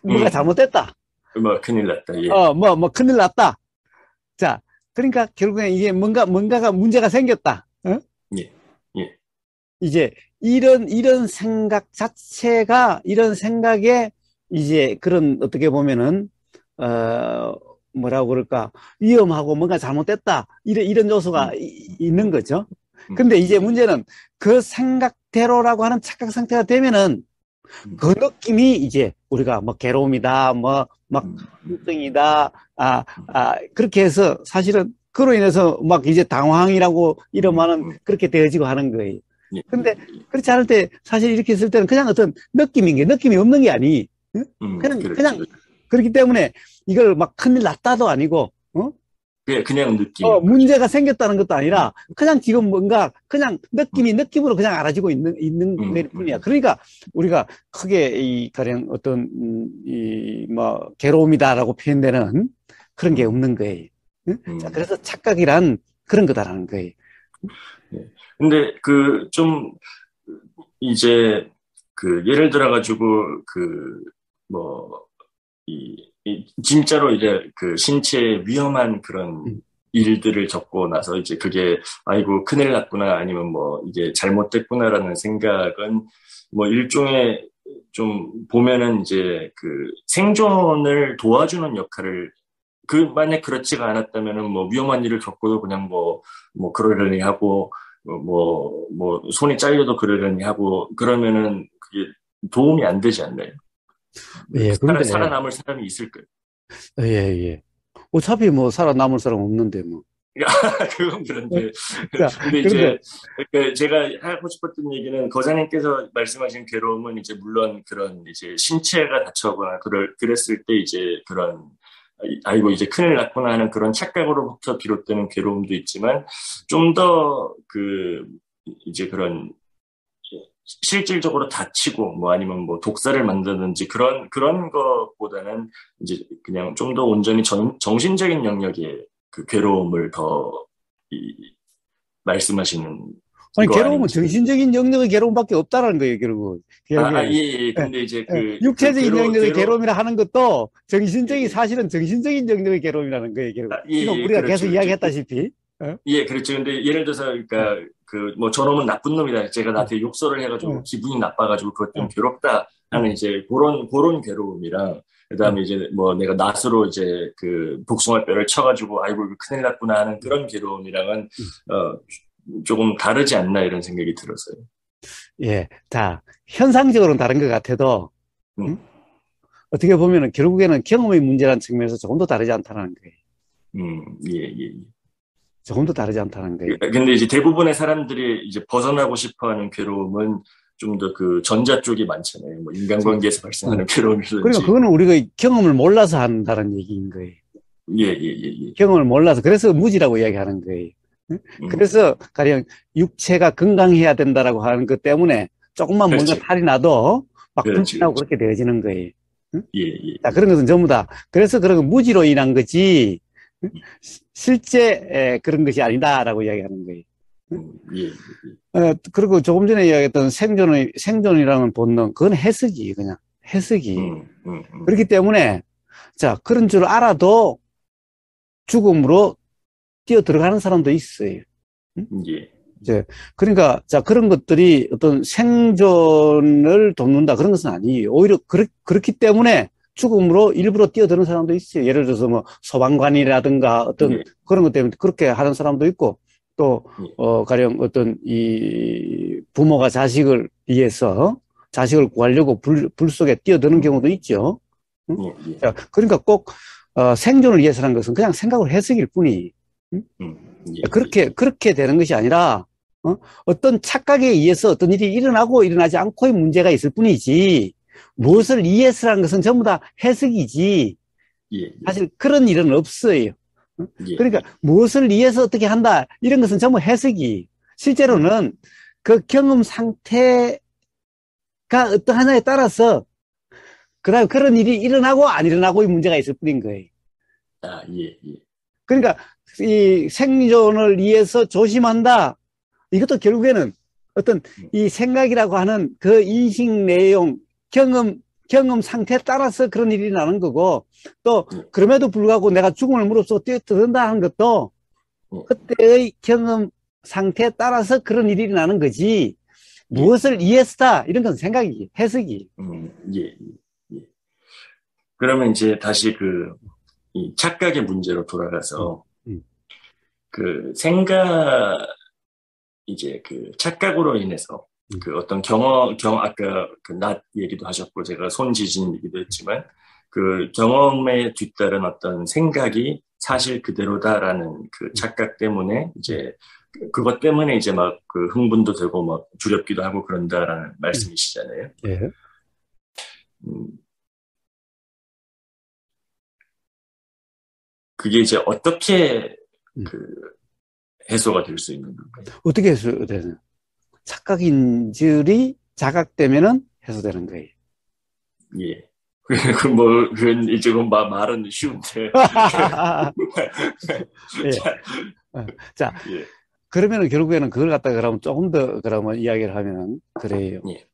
뭐가 잘못됐다.
뭐, 큰일 났다. 예.
큰일 났다. 자, 그러니까 결국엔 이게 뭔가가 문제가 생겼다. 어?
예. 예.
이제 이런 생각 자체가 이런 생각에 이제 그런 어떻게 보면은 뭐라고 그럴까 위험하고 뭔가 잘못됐다 이런 요소가 있는 거죠. 근데 이제 문제는 그 생각대로라고 하는 착각 상태가 되면은 그 느낌이 이제 우리가 뭐 괴로움이다, 뭐 막 우울증이다, 그렇게 해서 사실은 그로 인해서 막 이제 당황이라고 이러면은 그렇게 되어지고 하는 거예요.
예.
근데 그렇지 않을 때 사실 이렇게 했을 때는 그냥 어떤 느낌이 없는 게 아니. 그냥 그렇기 때문에 이걸 막 큰일 났다도 아니고,
그냥 느낌.
문제가 생겼다는 것도 아니라 그냥 지금 뭔가 그냥 느낌으로 그냥 알아지고 있는 것 뿐이야. 그러니까 우리가 크게 가령 어떤 뭐 괴로움이다라고 표현되는 그런 게 없는 거예요. 자, 그래서 착각이란 그런 거다라는 거예요.
근데 좀 이제 예를 들어가지고 진짜로 이제 신체에 위험한 그런 일들을 겪고 나서 이제 그게 아이고 큰일 났구나 아니면 뭐 이게 잘못됐구나라는 생각은 뭐 일종의 좀 보면은 이제 생존을 도와주는 역할을 만약 그렇지가 않았다면은 뭐 위험한 일을 겪고도 그냥 뭐 그러려니 하고 손이 잘려도 그러려니 하고 그러면은 그게 도움이 안 되지 않나요?
예, 그런데
살아남을 사람이 있을 거예요.
예. 어차피 뭐 살아남을 사람 없는데 뭐.
그건 그런데.
자,
근데 이제 제가 하고 싶었던 얘기는 거장님께서 말씀하신 괴로움은 이제 물론 그런 이제 신체가 다쳐거나 그랬을 때 이제 그런 아이고 이제 큰일 났구나 하는 그런 착각으로부터 비롯되는 괴로움도 있지만 좀 더 이제 그런 실질적으로 다치고 뭐 아니면 뭐 독사를 만드든지 그런 것보다는 이제 그냥 좀 더 온전히 정신적인 영역의 괴로움을 더 말씀하시는
아니,
거
괴로움은
아닌지.
정신적인 영역의 괴로움밖에 없다라는 거예요, 결국.
예. 근데 이제
육체적인 영역의 괴로움이라 하는 것도
예.
사실은 정신적인 영역의 괴로움이라는 거예요, 결국. 지금 우리가
그렇죠,
계속 이야기했다시피.
예, 그렇죠. 근데 예를 들어서 그러니까 뭐 저놈은 나쁜 놈이다. 제가 나한테 욕설을 해가지고 기분이 나빠가지고 그것 좀 괴롭다 하는 이제 그런 괴로움이랑 그다음에 이제 뭐 내가 낫으로 이제 복숭아뼈를 쳐가지고 아이고 이거 큰일 났구나 하는 그런 괴로움이랑은 조금 다르지 않나 이런 생각이 들었어요.
예, 자 현상적으로는 다른 것 같아도 어떻게 보면은 결국에는 경험의 문제라는 측면에서 조금 더 다르지 않다는 거예요.
예.
조금 더 다르지 않다는 거예요.
근데 이제 대부분의 사람들이 이제 벗어나고 싶어하는 괴로움은 좀 더 전자 쪽이 많잖아요. 뭐 인간관계에서 발생하는 괴로움이라든지.
그러니까 그거는 우리가 경험을 몰라서 한다는 얘기인 거예요.
예.
경험을 몰라서 그래서 무지라고 이야기하는 거예요. 그래서 가령 육체가 건강해야 된다라고 하는 것 때문에 조금만 뭔가 탈이 나도 막 불편하고 그렇게 되어지는 거예요.
예.
자, 그런 것은 전부 다 그래서 그런 건 무지로 인한 거지 실제 그런 것이 아니다라고 이야기하는 거예요.
예.
그리고 조금 전에 이야기했던 생존이라는 본능, 그건 해석이 그냥 해석이. 그렇기 때문에 자 그런 줄 알아도 죽음으로 뛰어 들어가는 사람도 있어요.
예.
이제 그러니까 자 그런 것들이 어떤 생존을 돕는다 그런 것은 아니에요. 오히려 그렇기 때문에 죽음으로 일부러 뛰어드는 사람도 있어요. 예를 들어서 뭐 소방관이라든가 어떤 그런 것 때문에 그렇게 하는 사람도 있고 또 가령 어떤 이 부모가 자식을 위해서 자식을 구하려고 불 속에 뛰어드는 경우도 있죠. 자, 그러니까 꼭 생존을 위해서라는 것은 그냥 생각을 해석일 뿐이. 그렇게 되는 것이 아니라 어떤 착각에 의해서 어떤 일이 일어나고 일어나지 않고의 문제가 있을 뿐이지 무엇을 위해서라는 것은 전부 다 해석이지 사실 그런 일은 없어요. 그러니까 무엇을 위해서 어떻게 한다 이런 것은 전부 해석이 실제로는 그 경험 상태가 어떠하냐에 따라서 그다음에 그런 일이 일어나고 안 일어나고의 문제가 있을 뿐인 거예요. 그러니까 이 생존을 위해서 조심한다. 이것도 결국에는 어떤 이 생각이라고 하는 그 인식 내용, 경험 상태에 따라서 그런 일이 나는 거고, 또,
예,
그럼에도 불구하고 내가 죽음을 무릅쓰고 뛰어든다 하는 것도
예,
그때의 경험 상태에 따라서 그런 일이 나는 거지,
예,
무엇을 이해했다, 이런 건 생각이, 해석이.
예, 예. 예. 그러면 이제 다시 이 착각의 문제로
음,
돌아가서,
음,
생각, 이제 착각으로 인해서
음,
어떤 아까 낮 얘기도 하셨고, 제가 손지진 얘기도 했지만, 경험에 뒤따른 어떤 생각이 사실 그대로다라는 착각 때문에
음,
이제 그것 때문에 이제 막 흥분도 되고 막 두렵기도 하고 그런다라는
음.
말씀이시잖아요.
예.
음, 그게 이제 어떻게
음.
그 해소가 될 수 있는 건가요?
어떻게 해소되는? 착각인질이 자각되면은 해소되는 거예요.
예. 이제 말은 쉬운데.
예.
자,
자,
예,
그러면은 결국에는 그걸 갖다가 그러면 조금 더 그러면 이야기를 하면은 그래요.
예,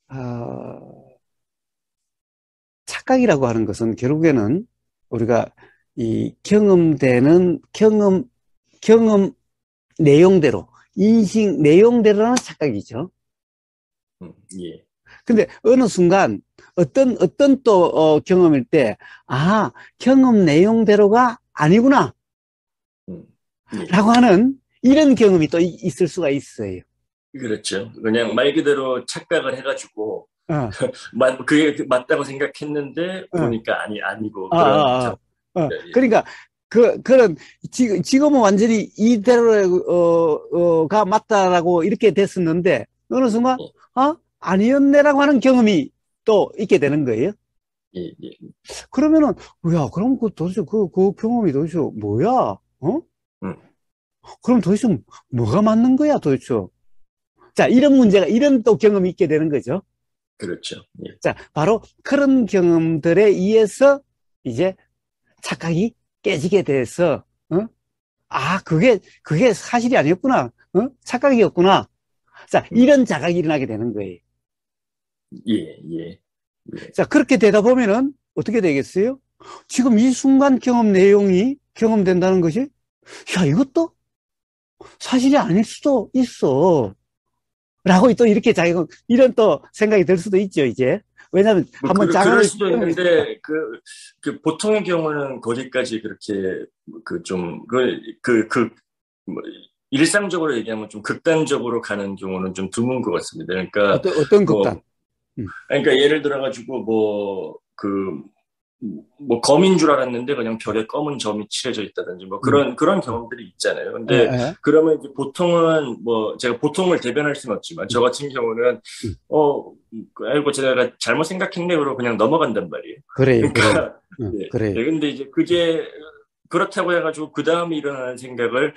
아, 착각이라고 하는 것은 결국에는 우리가 이 경험 내용대로, 인식 내용대로는 착각이죠.
예,
근데 어느 순간 어떤 또 경험일 때, 아, 경험 내용대로가 아니구나,
음, 예.
라고 하는 이런 경험이 또 있을 수가 있어요.
그렇죠. 그냥 말 그대로 착각을 해가지고,
어,
그게 맞다고 생각했는데,
어,
보니까 아니고,
아,
그런
아,
경우.
아.
예,
그러니까 그런 지금은 완전히 이대로가 맞다라고 이렇게 됐었는데 어느 순간
예,
아니었네라고 하는 경험이 또 있게 되는 거예요.
예, 예,
그러면은 야, 그럼 도대체 그 경험이 도대체 뭐야?
음,
그럼 도대체 뭐가 맞는 거야, 도대체? 자, 이런 문제가 이런 또 경험이 있게 되는 거죠.
그렇죠. 예,
자, 바로 그런 경험들에 의해서 이제 착각이 깨지게 돼서, 그게 사실이 아니었구나. 착각이었구나. 자,
음,
이런 자각이 일어나게 되는 거예요.
예, 예, 예,
자, 그렇게 되다 보면은 어떻게 되겠어요? 지금 이 순간 경험 내용이 경험된다는 것이, 야, 이것도 사실이 아닐 수도 있어. 라고 또 이렇게 이런 또 생각이 들 수도 있죠, 이제. 왜냐하면 한번
그럴
자각을
수도
경험했으니까.
있는데, 보통의 경우는 거기까지 그렇게, 좀, 뭐, 일상적으로 얘기하면 좀 극단적으로 가는 경우는 좀 드문 것 같습니다. 그러니까,
어떤 극단.
뭐,
음,
그러니까 예를 들어가지고, 검인 줄 알았는데 그냥 벽에 검은 점이 칠해져 있다든지, 뭐
음,
그런 경험들이 있잖아요.
에,
근데
에,
그러면 이제 보통은 제가 보통을 대변할 수는 없지만, 저
음,
같은 경우는,
음.
아이고, 제가 잘못 생각했네, 그러고 그냥 넘어간단 말이에요.
그래요, 그래요.
그러니까, 예.
그래요.
예, 근데 이제 그게, 그렇다고 해가지고, 그 다음에 일어나는 생각을,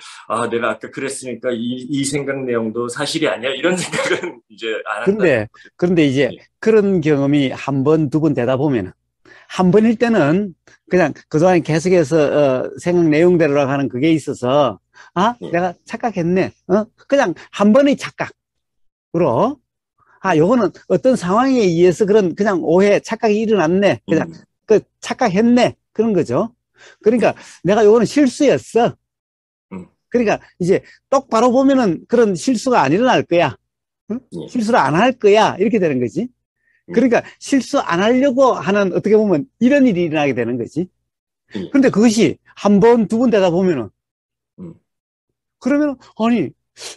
내가 아까 그랬으니까 이 생각 내용도 사실이 아니야? 이런 생각은 이제 안 한다는
그런데,
거죠.
그런데 이제
예,
그런 경험이 한 번, 두 번 되다 보면은, 한 번일 때는 그냥 그동안 계속해서, 생각 내용대로 하는 그게 있어서,
예,
내가 착각했네. 그냥 한 번의 착각으로, 요거는 어떤 상황에 의해서 그냥 오해, 착각이 일어났네. 그냥
음,
착각했네. 그런 거죠. 그러니까
예,
내가 요거는 실수였어.
음,
그러니까 이제 똑바로 보면은 그런 실수가 안 일어날 거야. 응?
예,
실수를 안 할 거야. 이렇게 되는 거지.
예,
그러니까 실수 안 하려고 하는 어떻게 보면 이런 일이 일어나게 되는 거지.
예,
그런데
예,
그것이 한 번, 두 번 되다 보면은
음,
그러면 아니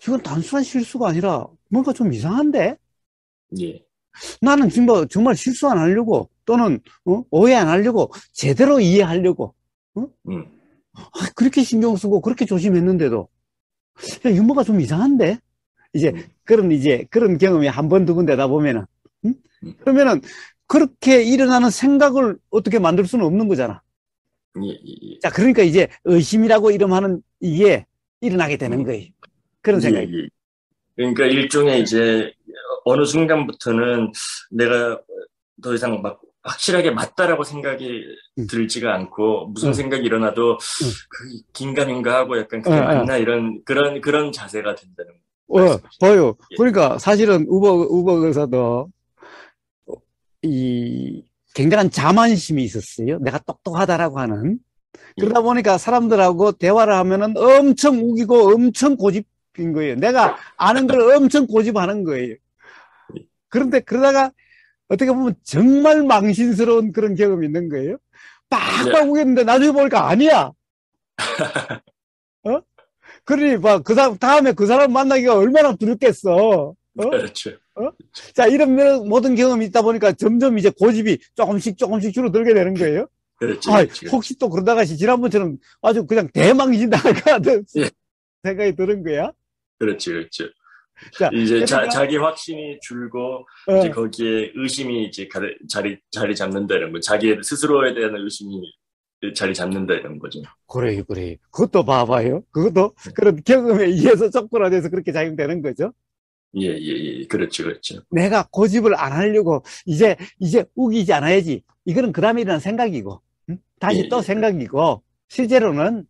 이건 단순한 실수가 아니라 뭔가 좀 이상한데
예,
나는 정말 실수 안 하려고 또는 오해 안 하려고 제대로 이해하려고
음,
그렇게 신경 쓰고 그렇게 조심했는데도 야, 이거 뭐가 좀 이상한데
음,
이제 그런 경험이 한 번, 두 번 되다 보면은 응?
음,
그러면은 그렇게 일어나는 생각을 어떻게 만들 수는 없는 거잖아.
예, 예,
자, 그러니까 이제 의심이라고 이름하는 이게 일어나게 되는
음,
거예요. 그런
예,
생각이.
예. 그러니까 일종의 이제 어느 순간부터는 내가 더 이상 막 확실하게 맞다라고 생각이
응,
들지가 않고 무슨
응,
생각이 일어나도
응,
긴가민가 하고 약간
응,
그게
응.
맞나 이런 그런 자세가 된다는 말씀이시죠.
봐요.
예,
그러니까 사실은 우버 의사도 이 굉장한 자만심이 있었어요. 내가 똑똑하다라고 하는.
예,
그러다 보니까 사람들하고 대화를 하면은 엄청 우기고 엄청 고집인 거예요. 내가 아는 걸 엄청 고집하는 거예요.
예.
그런데 그러다가 어떻게 보면 정말 망신스러운 그런 경험이 있는 거예요.
네,
빡빡 우겼는데 나중에 보니까 아니야. 어? 그러니 그 사람 다음에 그 사람 만나기가 얼마나 두렵겠어.
그렇죠.
자, 이런 모든 경험이 있다 보니까 점점 이제 고집이 조금씩 줄어들게 되는 거예요.
그렇죠,
아,
그렇죠.
혹시 또 그러다가 지난번처럼 아주 그냥 대망신 당할까 하는
예,
생각이 드는 거야.
그렇죠, 그렇죠.
자,
이제
그러니까,
자기 확신이 줄고, 이제
어,
거기에 의심이 이제 자리 잡는다 이런 거. 자기 스스로에 대한 의심이 자리 잡는다 이런 거죠.
그래요, 그래요. 그것도 봐봐요. 그것도 그런 경험에 의해서 촉발돼서 그렇게 작용되는 거죠.
예, 예, 예. 그렇죠, 그렇죠.
내가 고집을 안 하려고 이제 우기지 않아야지. 이거는 그 다음에 일어난 생각이고, 응?
예,
다시 또
예,
생각이고, 실제로는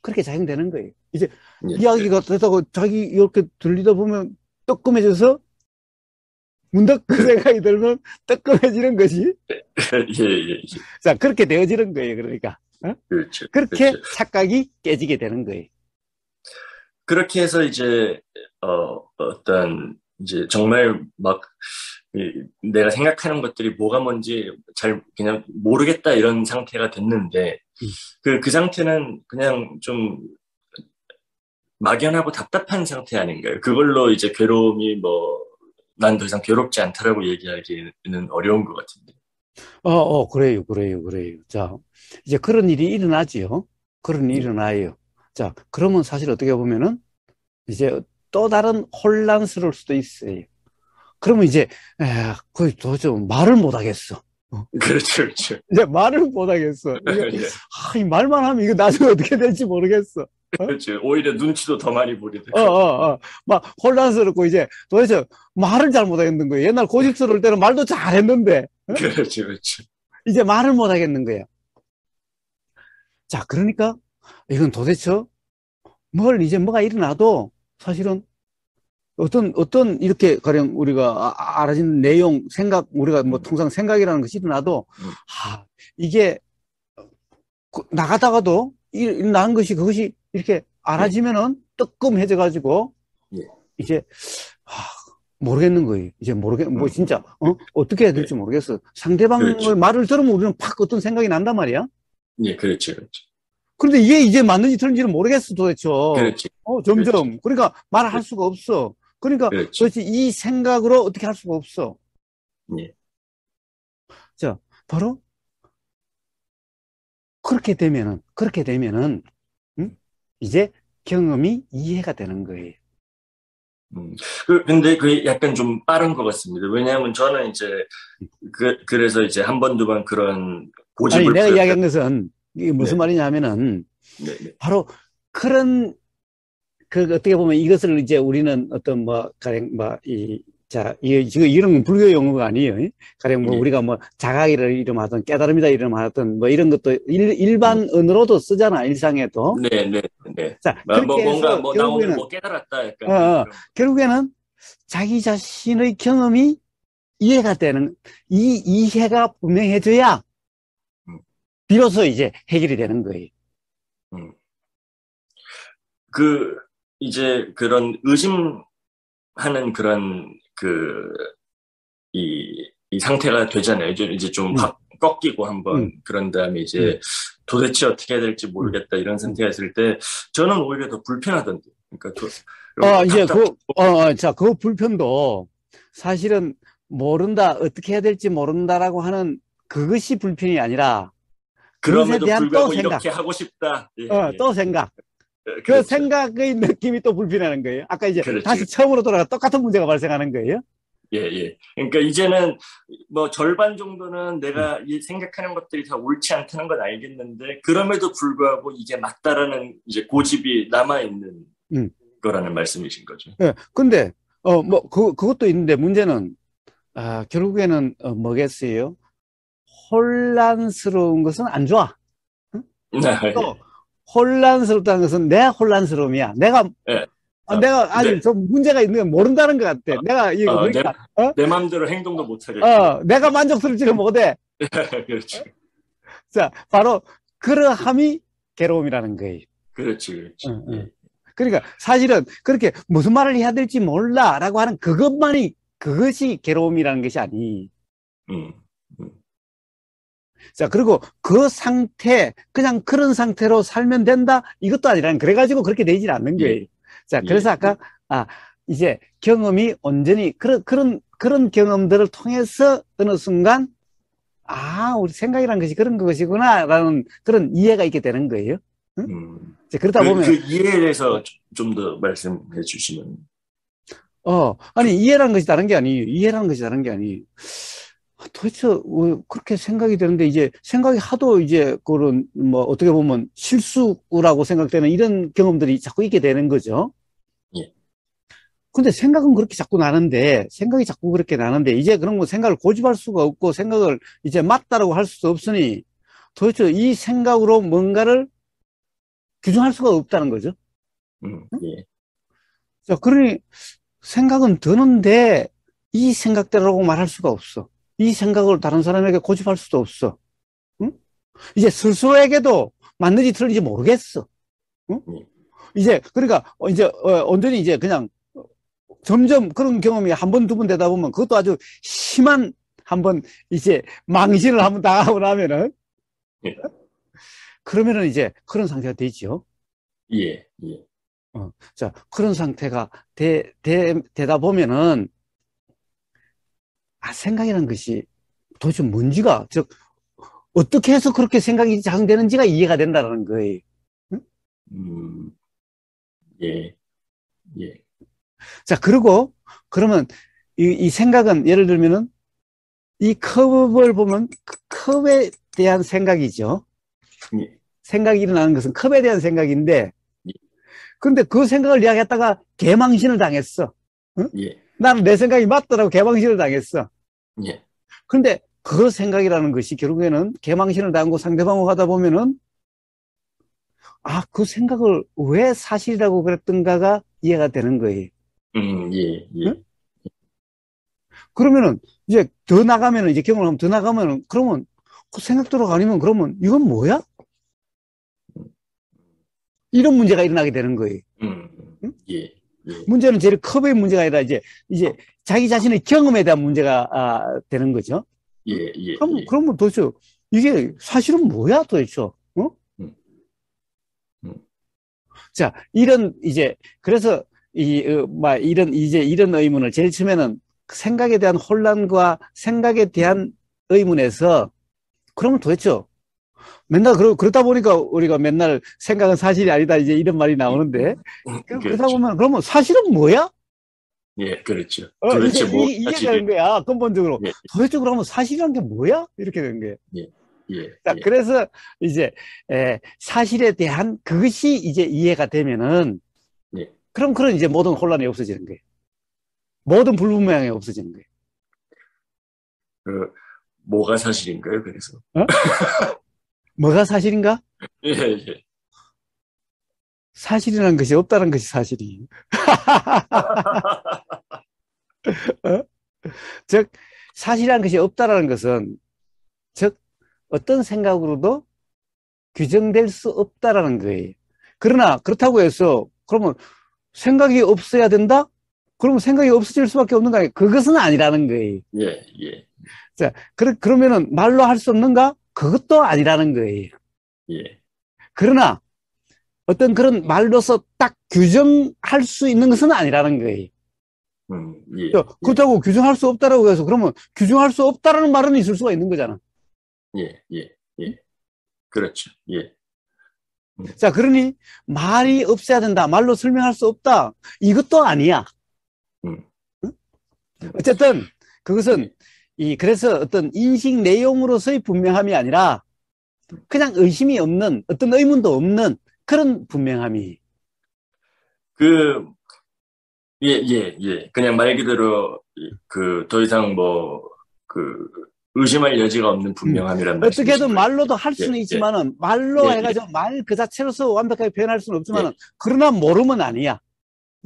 그렇게 작용되는 거예요. 이제
예,
이야기가 되다가 자기 이렇게 들리다 보면 뜨끔해져서 문득 그
그,
생각이 들면 뜨끔해지는 것이.
예, 예, 예.
자, 그렇게 되어지는 거예요. 그러니까. 어?
그렇죠,
그렇게
그렇죠.
착각이 깨지게 되는 거예요.
그렇게 해서 이제, 어떤, 이제 정말 막, 내가 생각하는 것들이 뭐가 뭔지 잘 그냥 모르겠다 이런 상태가 됐는데,
음.
그 상태는 그냥 좀 막연하고 답답한 상태 아닌가요? 그걸로 이제 괴로움이 뭐, 난 더 이상 괴롭지 않다라고 얘기하기는 어려운 것 같은데.
그래요. 자, 이제 그런 일이 일어나지요. 그런 일이
예,
일어나요. 자, 그러면 사실 어떻게 보면은 이제 또 다른 혼란스러울 수도 있어요. 그러면 이제, 거의 도저히 말을 못 하겠어.
그렇죠, 그렇죠.
이제 말을 못 하겠어.
예,
이 말만 하면 이거 나중에 어떻게 될지 모르겠어. 어?
그렇죠. 오히려 눈치도 더 많이 보게
어,
되고.
어, 어. 막 혼란스럽고 이제 도대체 말을 잘 못하겠는 거예요. 옛날 고집스러울 때는 말도 잘했는데,
그렇죠, 그렇죠.
이제 말을 못하겠는 거야. 자, 그러니까 이건 도대체 이제 뭐가 일어나도 사실은 어떤 이렇게 가령 우리가 알아지는 내용, 생각, 우리가 뭐
음,
통상 생각이라는 것이 일어나도,
음,
이게 나가다가도 일어나는 것이 그것이 이렇게
예,
알아지면은 뜨끔해져가지고
예,
이제 아, 모르겠는 거예요. 이제 뭐
음,
진짜 어떻게 해야
예,
될지 모르겠어. 상대방의
그렇죠.
말을 들으면 우리는 팍 어떤 생각이 난단 말이야.
예, 그렇죠, 그렇죠.
그런데 이게 이제 맞는지 틀린지는 모르겠어 도대체.
그렇지, 그렇지,
점점. 그러니까 말을 할
그렇지,
수가 없어. 그러니까
그렇지.
도대체 이 생각으로 어떻게 할 수가 없어.
예,
자, 바로 그렇게 되면은, 응? 이제 경험이 이해가 되는 거예요.
근데 그게 약간 좀 빠른 것 같습니다. 왜냐하면 저는 이제, 그래서 이제 한 번, 두 번 그런
아니,
고집을
내가
부렸다.
이야기한 것은 이게 무슨
네네,
말이냐면은
네네.
바로 그런 어떻게 보면 이것을 이제 우리는 어떤 가령 지금 이런 건 불교 용어가 아니에요. 가령
예,
우리가 자각이라 이름하든 깨달음이다 이름하든 이런 것도
음,
일반 언어로도 쓰잖아, 일상에도.
네네, 네.
자,
뭐
그렇게
뭔가
해서
뭐 나 오늘
결국에는,
뭐 깨달았다.
어,
약간
어,
그런 거.
결국에는 자기 자신의 경험이 이해가 되는, 이 이해가 분명해져야
음,
비로소 이제 해결이 되는 거예요.
음. 그, 이제 그런 의심하는 그런 이 상태가 되잖아요. 이제 좀
음,
확 꺾이고 한번
음,
그런 다음에
음,
이제 도대체 어떻게 해야 될지
음,
모르겠다 이런
음.
상태가 있을 때 저는 오히려 더 불편하던데. 그러니까
이제
답답.
자, 그 불편도 사실은 모른다, 어떻게 해야 될지 모른다라고 하는 그것이 불편이 아니라 그것에
그럼에도
대한 또
불구하고
생각,
이렇게 하고 싶다. 예, 예.
또 생각. 그
그렇죠.
생각의 느낌이 또 불편하는 거예요. 아까 이제
그렇지.
다시 처음으로 돌아가 똑같은 문제가 발생하는 거예요.
예, 예. 그러니까 이제는 뭐 절반 정도는
음,
내가 이 생각하는 것들이 다 옳지 않다는 건 알겠는데 그럼에도 불구하고 이게 맞다라는 이제 고집이 남아 있는
음.
거라는 말씀이신 거죠.
예. 근데, 그것도 있는데 문제는, 결국에는, 뭐겠어요? 혼란스러운 것은 안 좋아. 응?
아, 예.
또, 혼란스럽다는 것은 내 혼란스러움이야. 내가
예.
내가 아직
네.
좀 문제가 있는 거 모른다는 것 같아. 내가 이거 그러니까
내 마음대로 행동도 못 하겠고.
내가 만족스럽지는 못해.
그렇지.
자, 바로 그러함이 괴로움이라는 거예요.
그렇지, 그렇지.
응, 응. 그러니까 사실은 그렇게 무슨 말을 해야 될지 몰라라고 하는 그것이 괴로움이라는 것이 아니.
음,
자, 그리고 그 상태, 그냥 그런 상태로 살면 된다? 이것도 아니라, 그래가지고 그렇게 되질 않는 거예요. 자, 그래서 아까, 이제 경험이 온전히, 그런 경험들을 통해서 어느 순간, 우리 생각이란 것이 그런 것이구나, 라는 그런 이해가 있게 되는 거예요. 응? 자, 그러다 보면.
그 이해에 대해서 좀 더 말씀해 주시면.
아니, 이해라는 것이 다른 게 아니에요. 이해라는 것이 다른 게 아니에요. 도대체 왜 그렇게 생각이 되는데 이제 생각이 하도 이제 그런 뭐 어떻게 보면 실수라고 생각되는 이런 경험들이 자꾸 있게 되는 거죠.
예.
근데 생각은 그렇게 자꾸 나는데 이제 그런 거 생각을 고집할 수가 없고 생각을 이제 맞다라고 할 수도 없으니 도대체 이 생각으로 뭔가를 규정할 수가 없다는 거죠.
예.
자, 그러니 생각은 드는데 이 생각대로라고 말할 수가 없어. 이 생각을 다른 사람에게 고집할 수도 없어. 응? 이제 스스로에게도 맞는지 틀린지 모르겠어. 응? 이제 그러니까 이제 온전히 이제 그냥 점점 그런 경험이 한 번, 두 번 되다 보면 그것도 아주 심한 한번 이제 망신을 한번 당하고 나면은
예.
그러면은 이제 그런 상태가 되죠.
예.
자, 그런 상태가 되다 보면은 생각이라는 것이 도대체 뭔지가, 즉, 어떻게 해서 그렇게 생각이 작용되는지가 이해가 된다는 거예요. 응?
예.
자, 그러면 이 생각은 예를 들면은 이 컵을 보면 컵에 대한 생각이죠.
예.
생각이 일어나는 것은 컵에 대한 생각인데,
예.
근데 그 생각을 이야기했다가 개망신을 당했어. 응?
예.
나는 내 생각이 맞더라고 개망신을 당했어.
예.
근데 그 생각이라는 것이 결국에는 개망신을 당하고 상대방하고 하다 보면은 그 생각을 왜 사실이라고 그랬던가가 이해가 되는 거예요.
예.
응? 그러면은 이제 더 나가면은 이제 경험을 하면 더 나가면은 그러면 그 생각대로 아니면 그러면 이건 뭐야? 이런 문제가 일어나게 되는 거예요. 응?
예.
문제는 제일 컵의 문제가 아니라 이제 자기 자신의 경험에 대한 문제가 되는 거죠.
예.
그러면 도대체 이게 사실은 뭐야 도대체? 자, 그래서 이런 의문을 제일 처음에는 생각에 대한 혼란과 생각에 대한 의문에서 그러면 도대체 맨날 그러다 보니까 우리가 맨날 생각은 사실이 아니다 이제 이런 말이 나오는데 그러다 보면 그러면 사실은 뭐야?
예, 그렇죠. 도대체
이게 되는 거야 근본적으로.
예.
도대체 그러면 사실이란 게 뭐야? 이렇게 되는 거예요. 자,
예.
그래서 이제 사실에 대한 그것이 이제 이해가 되면은 그럼 그런 이제 모든 혼란이 없어지는 거예요. 모든 불분명함이 없어지는 거예요.
뭐가 사실인가요? 그래서
뭐가 사실인가?
예.
사실이라는 것이 없다는 것이 사실이에요. 즉 사실이라는 것이 없다라는 것은 즉 어떤 생각으로도 규정될 수 없다라는 거예요. 그러나 그렇다고 해서 그러면 생각이 없어야 된다? 그러면 생각이 없어질 수밖에 없는 거 아니에요? 그것은 아니라는 거예요.
예.
자, 그러면은 말로 할 수 없는가? 그것도 아니라는 거예요.
예.
그러나 어떤 그런 말로서 딱 규정할 수 있는 것은 아니라는 거예요.
예.
그렇다고 규정할 수 없다라고 해서 그러면 규정할 수 없다라는 말은 있을 수가 있는 거잖아.
예. 그렇죠. 예.
자, 그러니 말이 없어야 된다. 말로 설명할 수 없다. 이것도 아니야. 어쨌든 그것은 그래서 어떤 인식 내용으로서의 분명함이 아니라 그냥 의심이 없는 어떤 의문도 없는 그런 분명함이.
예. 그냥 말 그대로 더 이상 의심할 여지가 없는 분명함이란 말이죠.
어떻게든 말로도 할 수는 있지만은 말로 해가지고 말 그 자체로서 완벽하게 표현할 수는 없지만은 그러나 모르면 아니야.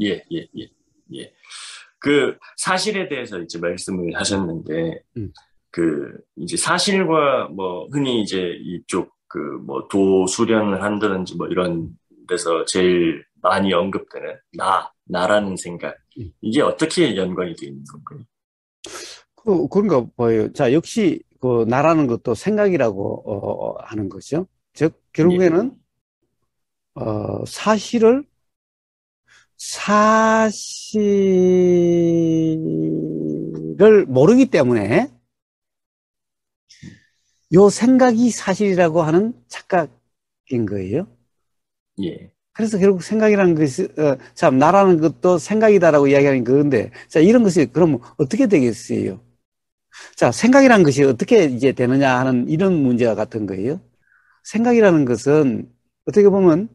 예, 예, 예, 예. 그 사실에 대해서 이제 말씀을 하셨는데,
음.
이제 사실과 뭐 흔히 이제 이쪽 뭐 도수련을 한다든지 뭐 이런 데서 제일 많이 언급되는 나라는 생각.
음.
이게 어떻게 연관이 되어 있는 건가요?
그런가 봐요. 자, 역시 그 나라는 것도 생각이라고 하는 거죠. 즉
예,
결국에는 사실을 사실을 모르기 때문에 요 생각이 사실이라고 하는 착각인 거예요.
예,
그래서 결국 생각이라는 것이 참 나라는 것도 생각이다라고 이야기하는 그건데 자 이런 것이 그럼 어떻게 되겠어요? 자 생각이라는 것이 어떻게 이제 되느냐 하는 이런 문제가 같은 거예요. 생각이라는 것은 어떻게 보면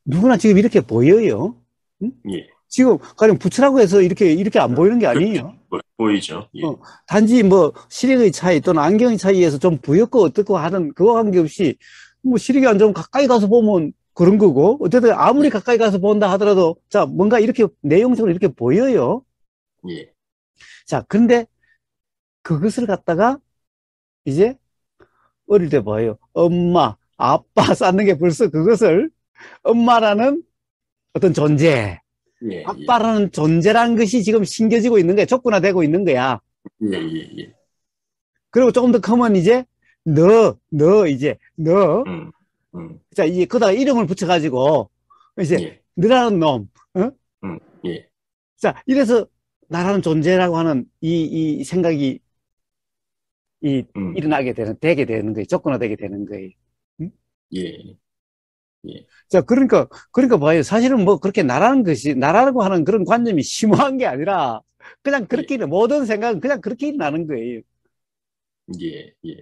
누구나 지금 이렇게 보여요. 응?
예.
지금 가령 부츠라고 해서 이렇게 안 보이는 게
그렇죠.
아니에요.
보이죠? 예,
단지 뭐 시력의 차이 또는 안경의 차이에서 좀 부엽고 어떻고 하는 그거 관계없이 뭐 시력이 안 좋으면 가까이 가서 보면 그런 거고 어쨌든 아무리
예,
가까이 가서 본다 하더라도 자 뭔가 이렇게 내용적으로 이렇게 보여요.
예,
자 근데 그것을 갖다가 이제 어릴 때 봐요. 엄마, 아빠 쌓는 게 벌써 그것을 엄마라는 어떤 존재,
예, 예,
아빠라는 존재라는 것이 지금 심겨지고 있는 거야. 족군화되고 있는 거야.
예, 예, 예.
그리고 조금 더 크면 이제 너.
음, 음,
자, 이제 거기다가 이름을 붙여가지고 이제
예,
너라는 놈, 어?
예,
자, 이래서 나라는 존재라고 하는 이 생각이
음,
일어나게 되게 되는 거예요. 족군화되게 되는 거예요. 응?
예, 예,
자, 그러니까 봐요. 사실은 뭐 그렇게 나라라고 하는 그런 관념이 심오한 게 아니라 그냥
예,
그렇게 모든 생각은 그냥 그렇게 일어나는 거예요.
예, 예.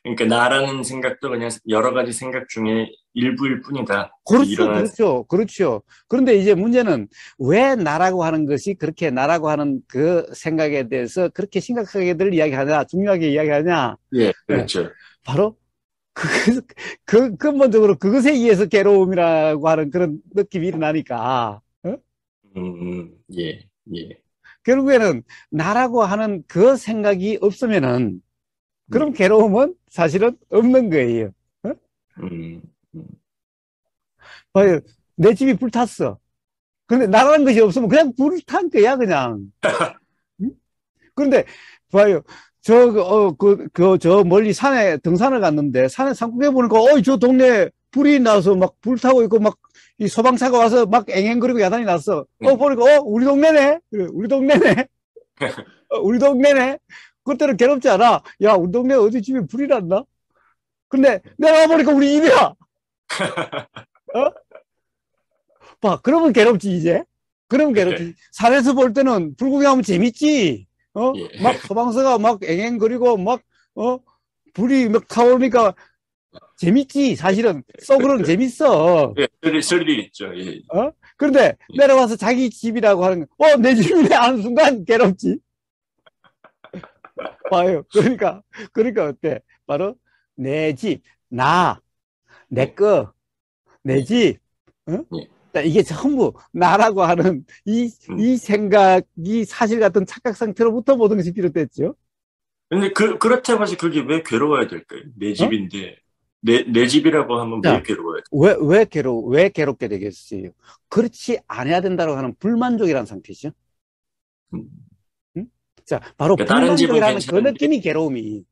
그러니까 나라는 생각도 그냥 여러 가지 생각 중에 일부일 뿐이다. 이제
그렇죠,
일어나는,
그렇죠, 그렇죠. 그런데 이제 문제는 왜 나라고 하는 것이 그렇게 나라고 하는 그 생각에 대해서 그렇게 심각하게들 이야기하냐, 중요하게 이야기하냐.
예,
예,
그렇죠.
바로 그, 근본적으로 그것에 의해서 괴로움이라고 하는 그런 느낌이 일어나니까. 어?
예, 예,
결국에는 나라고 하는 그 생각이 없으면은 그럼
예,
괴로움은 사실은 없는 거예요. 어?
음, 음,
봐요. 내 집이 불탔어. 근데 나라는 것이 없으면 그냥 불탄 거야, 그냥. 응? 그런데 봐요. 저 멀리 산에 등산을 갔는데 산에 산꼭대기 보니까 저 동네 불이 나서 막 불타고 있고 막 이 소방차가 와서 막 앵앵거리고 야단이 났어.
음.
보니까 우리 동네네. 그래, 우리 동네네. 우리 동네네. 그때는 괴롭지 않아. 야, 우리 동네 어디 집에 불이 났나? 근데 내가 보니까 우리 입이야. 어? 봐, 그러면 괴롭지, 이제. 그러면 괴롭지. 산에서 볼 때는 불구경하면 재밌지.
예,
막 소방서가 막 앵앵거리고 막, 어? 불이 막 타오르니까 재밌지. 사실은 썩으로는 재밌어.
예, 스릴이 있죠. 예,
그런데
예,
내려와서 자기 집이라고 하는 거, 내 집이네 하는 순간 괴롭지. 봐요. 그러니까 어때? 바로 내 집, 내
예,
거, 내
예,
집. 어?
예.
자, 이게 전부 나라고 하는
음.
이 생각이 사실 같은 착각 상태로부터 모든 것이 비롯됐죠.
근데 그렇다고 해서 그게 왜 괴로워야 될까요? 내
어?
집인데, 내 집이라고 하면 왜
자,
괴로워야 돼?
왜 괴롭게 되겠어요? 그렇지 않아야 된다고 하는 불만족이라는 상태죠.
음.
응? 자, 바로
그러니까 다른 집은
불만족이라는 그
괜찮은데,
느낌이 괴로움이.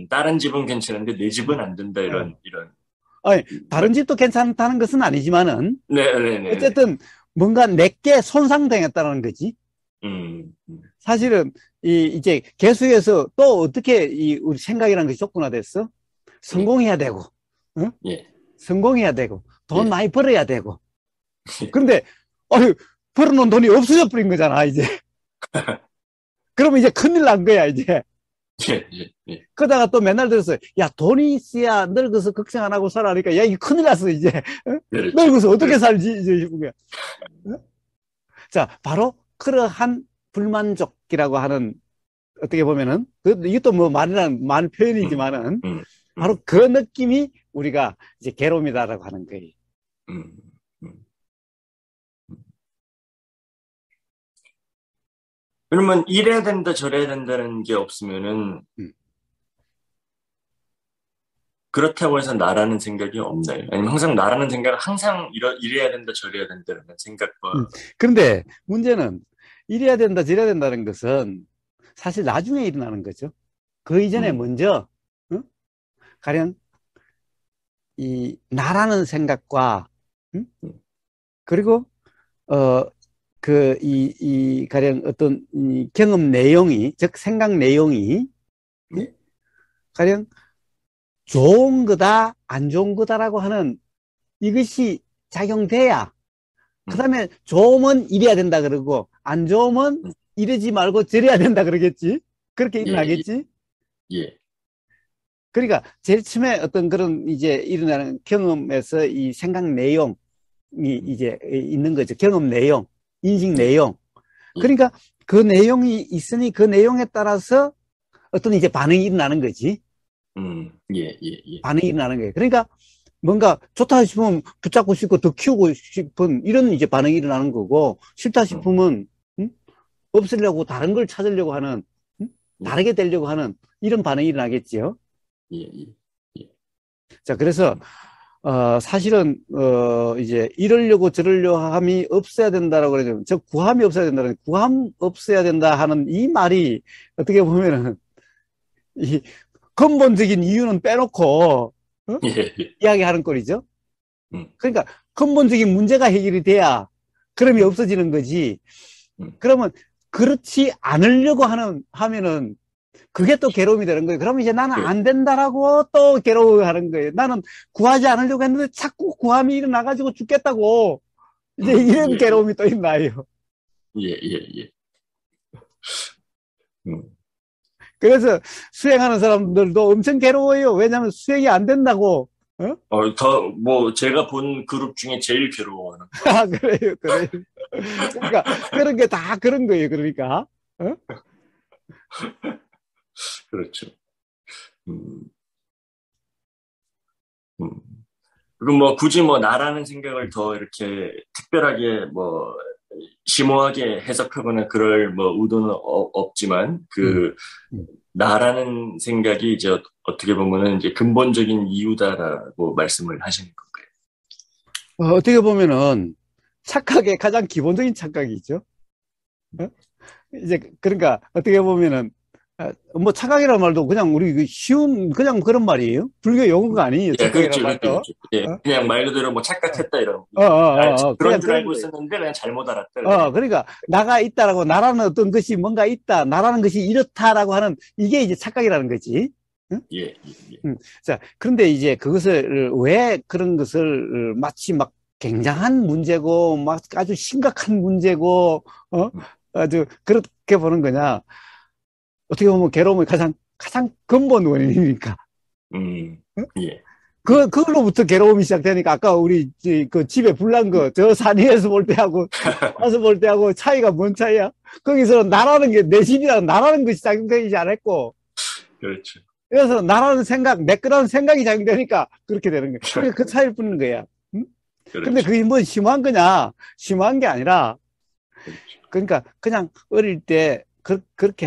다른 집은 괜찮은데 내 집은 안 된다,
어.
이런.
아니,
말-
다른 집도 괜찮다는 것은 아니지만은,
네, 네, 네, 네.
어쨌든 뭔가 내게 손상당했다는 거지.
음, 음,
사실은 이제 개수에서 또 어떻게 우리 생각이라는 것이 조건화됐어?
예,
성공해야 되고, 어?
예,
성공해야 되고, 돈
예,
많이 벌어야 되고. 그런데 아유, 벌어놓은 돈이 없어져 버린 거잖아, 이제. 그러면 이제 큰일 난 거야, 이제.
예, 예, 예.
그러다가 또 맨날 들었어요. 야, 돈이 있어야 늙어서 걱정 안 하고 살아니까, 야, 이게 큰일 났어, 이제. 어?
그렇죠.
늙어서 어떻게
그렇죠.
살지, 이제 싶은 거야. 어? 자, 바로 그러한 불만족이라고 하는, 어떻게 보면은, 이것도 뭐 말
음,
표현이지만은,
음,
바로
음,
그 느낌이 우리가 이제 괴로움이다라고 하는 거예요.
음, 음. 그러면 이래야 된다, 저래야 된다는 게 없으면은,
음.
그렇다고 해서 나라는 생각이 없나요? 아니면 항상 나라는 생각은 항상 이래야 된다, 저래야 된다는 생각과,
그런데 문제는 이래야 된다, 저래야 된다는 것은 사실 나중에 일어나는 거죠. 그 이전에
음,
먼저, 응? 가령 이 나라는 생각과, 응?
음,
그리고, 어, 가령 어떤 이 경험 내용이, 즉 생각 내용이, 응?
네.
가령 좋은 거다, 안 좋은 거다라고 하는 이것이 작용돼야, 그
음,
다음에 좋으면 이래야 된다 그러고, 안 좋으면
음,
이러지 말고 저래야 된다 그러겠지? 그렇게
예, 예,
일어나겠지?
예,
그러니까 제일 처음에 어떤 그런 이제 일어나는 경험에서 이 생각 내용이
음,
이제 있는 거죠. 경험 내용, 인식
예,
내용.
예,
그러니까 그 내용이 있으니 그 내용에 따라서 어떤 이제 반응이 일어나는 거지.
예, 예, 예,
반응이 일어나는 거예요. 그러니까 뭔가 좋다 싶으면 붙잡고 싶고 더 키우고 싶은 이런 이제 반응이 일어나는 거고, 싫다
음,
싶으면 없애려고 다른 걸 찾으려고 하는, 음?
예,
다르게 되려고 하는 이런 반응이 일어나겠지요.
예, 예, 예,
자, 그래서
음,
사실은 이제 이러려고 저러려 함이 없어야 된다라고 그러죠. 저 구함이 없어야 된다는 구함 없어야 된다 하는 이 말이 어떻게 보면은 이 근본적인 이유는 빼놓고 어?
예, 예,
이야기하는 꼴이죠.
음,
그러니까 근본적인 문제가 해결이 돼야 그럼이
음,
없어지는 거지.
음,
그러면 그렇지 않으려고 하면은 그게 또 괴로움이 되는 거예요. 그러면 이제 나는
그,
안 된다라고 또 괴로워하는 거예요. 나는 구하지 않으려고 했는데 자꾸 구함이 일어나가지고 죽겠다고 이제 이런
예,
괴로움이 또 있나요.
예, 예, 예, 음.
그래서 수행하는 사람들도 엄청 괴로워요. 왜냐하면 수행이 안 된다고. 어?
뭐, 제가 본 그룹 중에 제일 괴로워하는 것
아, 그래요, 그래요. 그러니까 그런 게 다 그런 거예요. 그러니까. 어?
그렇죠. 음, 음. 그리고 뭐, 굳이 뭐, 나라는 생각을 더 이렇게 특별하게 뭐, 심오하게 해석하거나 그럴 뭐, 의도는 없지만,
음,
그,
음.
나라는 생각이 이제 어떻게 보면은 이제 근본적인 이유다라고 말씀을 하시는 건가요?
어떻게 보면은 착각의 가장 기본적인 착각이죠. 어? 이제 그러니까 어떻게 보면은 뭐 착각이라는 말도 그냥 우리 쉬운 그냥 그런 말이에요. 불교 용어가 아니에요.
예,
착각이라는
그렇죠,
말도.
그렇죠, 그렇죠. 예,
어?
그냥 말 그대로 뭐 착각했다 이런. 그런
그냥
줄
그런
알고
거예요.
있었는데 그냥 잘못 알았다. 그래.
그러니까 나가 있다라고 나라는 어떤 것이 뭔가 있다. 나라는 것이 이렇다라고 하는 이게 이제 착각이라는 거지. 응?
예, 예, 예.
자, 그런데 이제 그것을 왜 그런 것을 마치 막 굉장한 문제고 막 아주 심각한 문제고
음,
아주 그렇게 보는 거냐? 어떻게 보면 괴로움의 가장 근본 원인이니까.
음, 예, 예.
그걸로부터 괴로움이 시작되니까 아까 우리 그 집에 불난 거, 저 산 위에서 볼 때하고 와서 볼 때하고 차이가 뭔 차이야? 거기서 나라는 게 내 집이랑 나라는 것이 작용되지 않았고,
그렇죠.
그래서 나라는 생각, 내 거라는 생각이 작용되니까 그렇게 되는 거야. 그러니까 그 차이일 뿐인 거야. 응? 근데
그렇죠.
그게 뭐 심한 거냐? 심한 게 아니라,
그렇죠.
그러니까 그냥 어릴 때 그렇게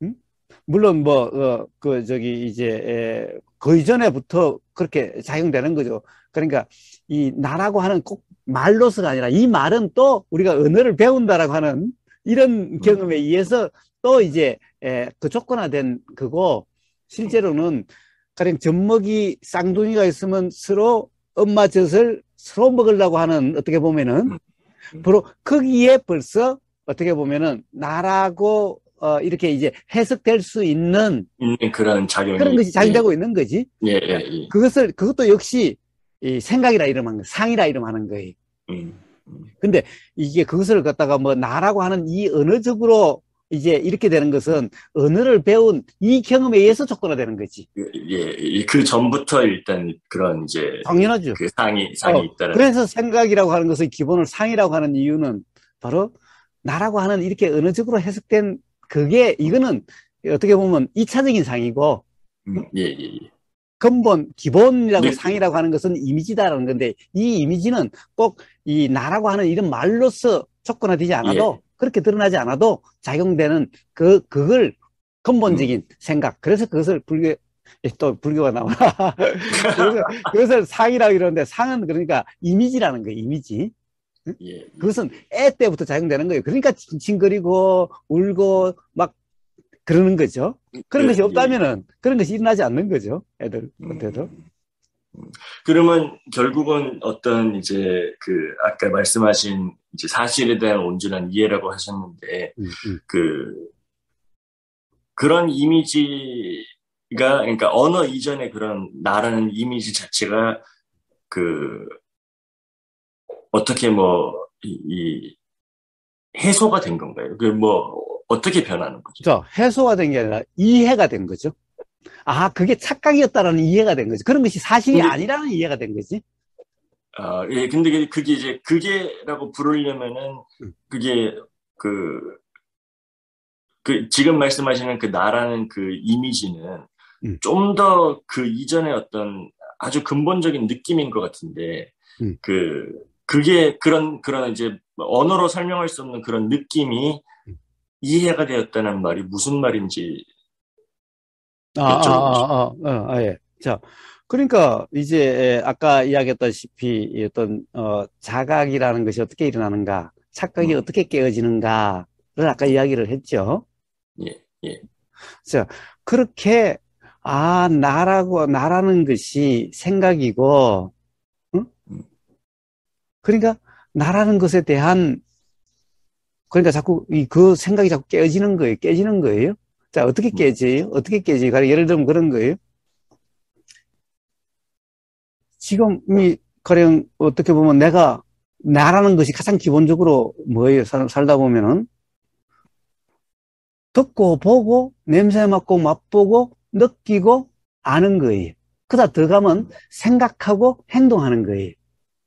응? 물론 뭐, 이제, 그 이전에부터 그렇게 작용되는 거죠. 그러니까 이 나라고 하는 꼭 말로서가 아니라 이 말은 또 우리가 언어를 배운다라고 하는 이런
음,
경험에 의해서 또 이제, 그 조건화된 그거
음,
실제로는 가령 젖먹이 쌍둥이가 있으면 서로 엄마 젖을 서로 먹으려고 하는 어떻게 보면은
음, 음.
바로 거기에 벌써 어떻게 보면은 나라고 이렇게 이제 해석될 수 있는
있는 그런
그런
작용이,
것이
예,
작용되고 있는 거지.
예, 예,
그러니까
예.
그것도 역시 이 생각이라 이름하는 거, 상이라 이름하는 거예요.
음, 음,
근데 이게 그것을 갖다가 뭐 나라고 하는 이 언어적으로 이제 이렇게 되는 것은 언어를 배운 이 경험에 의해서 조건화되는 거지.
예, 그 전부터 일단 그런 이제
당연하죠.
그 상이 있다라는.
그래서 생각이라고 하는 것의 기본을 상이라고 하는 이유는 바로 나라고 하는 이렇게 언어적으로 해석된 그게 이거는 어떻게 보면 이차적인 상이고
예, 예, 예.
근본, 기본이라고
느,
상이라고 하는 것은 이미지다라는 건데 이 이미지는 꼭 이 나라고 하는 이런 말로서 조건화되지
예,
않아도 그렇게 드러나지 않아도 작용되는 그걸 근본적인 생각. 그래서 그것을 또 불교가 나오나. 그래서 그것을 상이라고 이러는데 상은 그러니까 이미지라는 거예요, 이미지.
예,
그것은 애 때부터 작용되는 거예요. 그러니까 징징거리고 울고 막 그러는 거죠. 그런 것이
예.
없다면은 그런 것이 일어나지 않는 거죠. 애들한테도.
음. 그러면 결국은 어떤 이제 아까 말씀하신 이제 사실에 대한 온전한 이해라고 하셨는데
음, 음.
그 그런 이미지가 그러니까 언어 이전의 그런 나라는 이미지 자체가 그 어떻게 해소가 된 건가요? 어떻게 변하는 거죠?
자, 해소가 된 게 아니라 이해가 된 거죠. 아, 그게 착각이었다라는 이해가 된 거죠. 그런 것이 사실이
근데
아니라는 이해가 된 거지.
예, 근데 그게 이제 그게라고 부르려면은
음,
그게 그 지금 말씀하시는 그 나라는 그 이미지는
음,
좀 더 그 이전의 어떤 아주 근본적인 느낌인 것 같은데,
음.
그게 그런 이제 언어로 설명할 수 없는 그런 느낌이 이해가 되었다는 말이 무슨 말인지 여쭤보고 싶어요.
예. 자, 그러니까 이제 아까 이야기했다시피 어떤 자각이라는 것이 어떻게 일어나는가, 착각이
음,
어떻게 깨어지는가를 아까
예,
이야기를 했죠.
예, 예,
자, 그렇게 나라는 것이 생각이고, 응?
음,
그러니까 나라는 것에 대한 그러니까 자꾸 그 생각이 자꾸 깨어지는 거예요. 깨지는 거예요. 자, 어떻게
음,
깨져요? 어떻게 깨져요? 예를 들면 그런 거예요. 지금 가령 어떻게 보면 나라는 것이 가장 기본적으로 뭐예요? 살다 보면은 듣고 보고 냄새 맡고 맛보고 느끼고 아는 거예요. 그다 더 가면 생각하고 행동하는 거예요.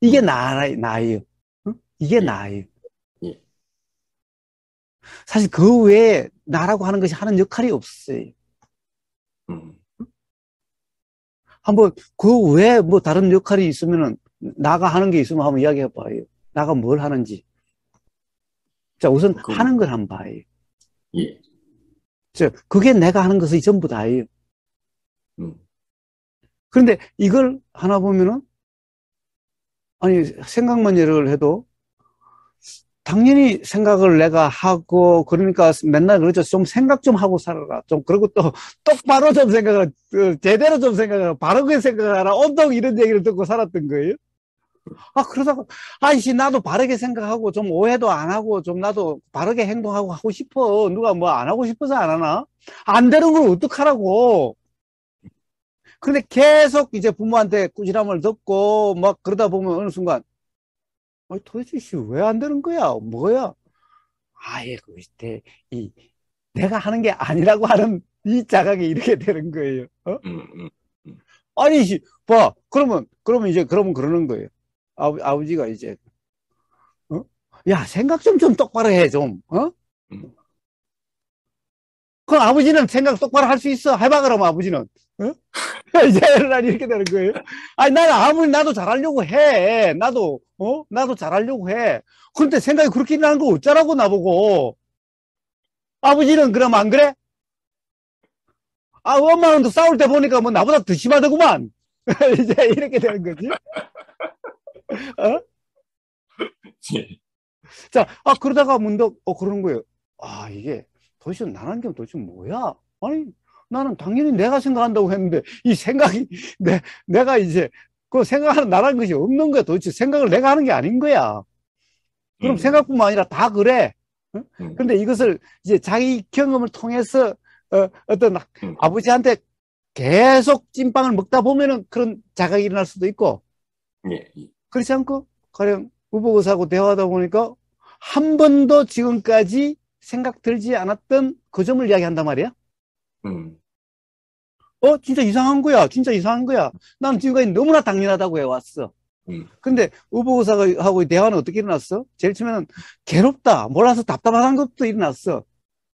이게
음,
나예요. 어? 이게
예,
나예요.
예,
사실 그 외에 나라고 하는 것이 하는 역할이 없어요.
음,
한번 그 외에 뭐 다른 역할이 있으면은 나가 하는 게 있으면 한번 이야기해 봐요. 나가 뭘 하는지. 자, 우선
그,
하는 걸 한번 봐요.
예,
그게 내가 하는 것이 전부 다예요.
음,
그런데 이걸 하나 보면은 아니 생각만 예를 해도 당연히 생각을 내가 하고 그러니까 맨날 그러죠. 좀 생각 좀 하고 살아라. 좀 그리고 또 똑바로 좀 생각을 제대로 좀 생각을 바르게 생각하라. 온통 이런 얘기를 듣고 살았던 거예요. 그러다가 아이씨 나도 바르게 생각하고 좀 오해도 안 하고 좀 나도 바르게 행동하고 하고 싶어. 누가 뭐 안 하고 싶어서 안 하나? 안 되는 걸 어떡하라고. 그런데 계속 이제 부모한테 꾸지람을 듣고 막 그러다 보면 어느 순간 도대체 왜 안 되는 거야? 뭐야? 아예 이 내가 하는 게 아니라고 하는 이 자각이 이렇게 되는 거예요. 어?
음, 음, 음,
아니 봐 그러면 이제 그러면 그러는 거예요. 아버지가 이제 어? 야 생각 좀 똑바로 해 좀. 어?
음,
그럼 아버지는 생각 똑바로 할 수 있어. 해봐 그럼 아버지는. 어? 이제 난 이렇게 되는 거예요. 아니 나는 아무리 나도 잘하려고 해. 나도 잘하려고 해. 그런데 생각이 그렇게 일어나는 거 어쩌라고 나보고. 아버지는 그럼 안 그래? 엄마는 또 싸울 때 보니까 뭐 나보다 더 심하더구만. 이제 이렇게 되는 거지. 어?
예,
자, 그러다가 문득, 그런 거예요. 이게 도대체 나라는 게 도대체 뭐야? 아니, 나는 당연히 내가 생각한다고 했는데, 이 생각이, 내가 이제, 그 생각하는 나라는 것이 없는 거야. 도대체 생각을 내가 하는 게 아닌 거야. 그럼
음,
생각뿐만 아니라 다 그래. 어?
음,
근데 이것을 이제 자기 경험을 통해서, 어떤
음,
아버지한테 계속 찐빵을 먹다 보면은 그런 자각이 일어날 수도 있고,
예, 예,
그렇지 않고, 가령 우보고사하고 대화하다 보니까 한 번도 지금까지 생각 들지 않았던 그 점을 이야기한단 말이야.
음,
진짜 이상한 거야. 진짜 이상한 거야. 나는 지금까지 너무나 당연하다고 해왔어.
음,
근데 우보고사하고 대화는 어떻게 일어났어? 제일 처음에는 괴롭다. 몰라서 답답한 것도 일어났어.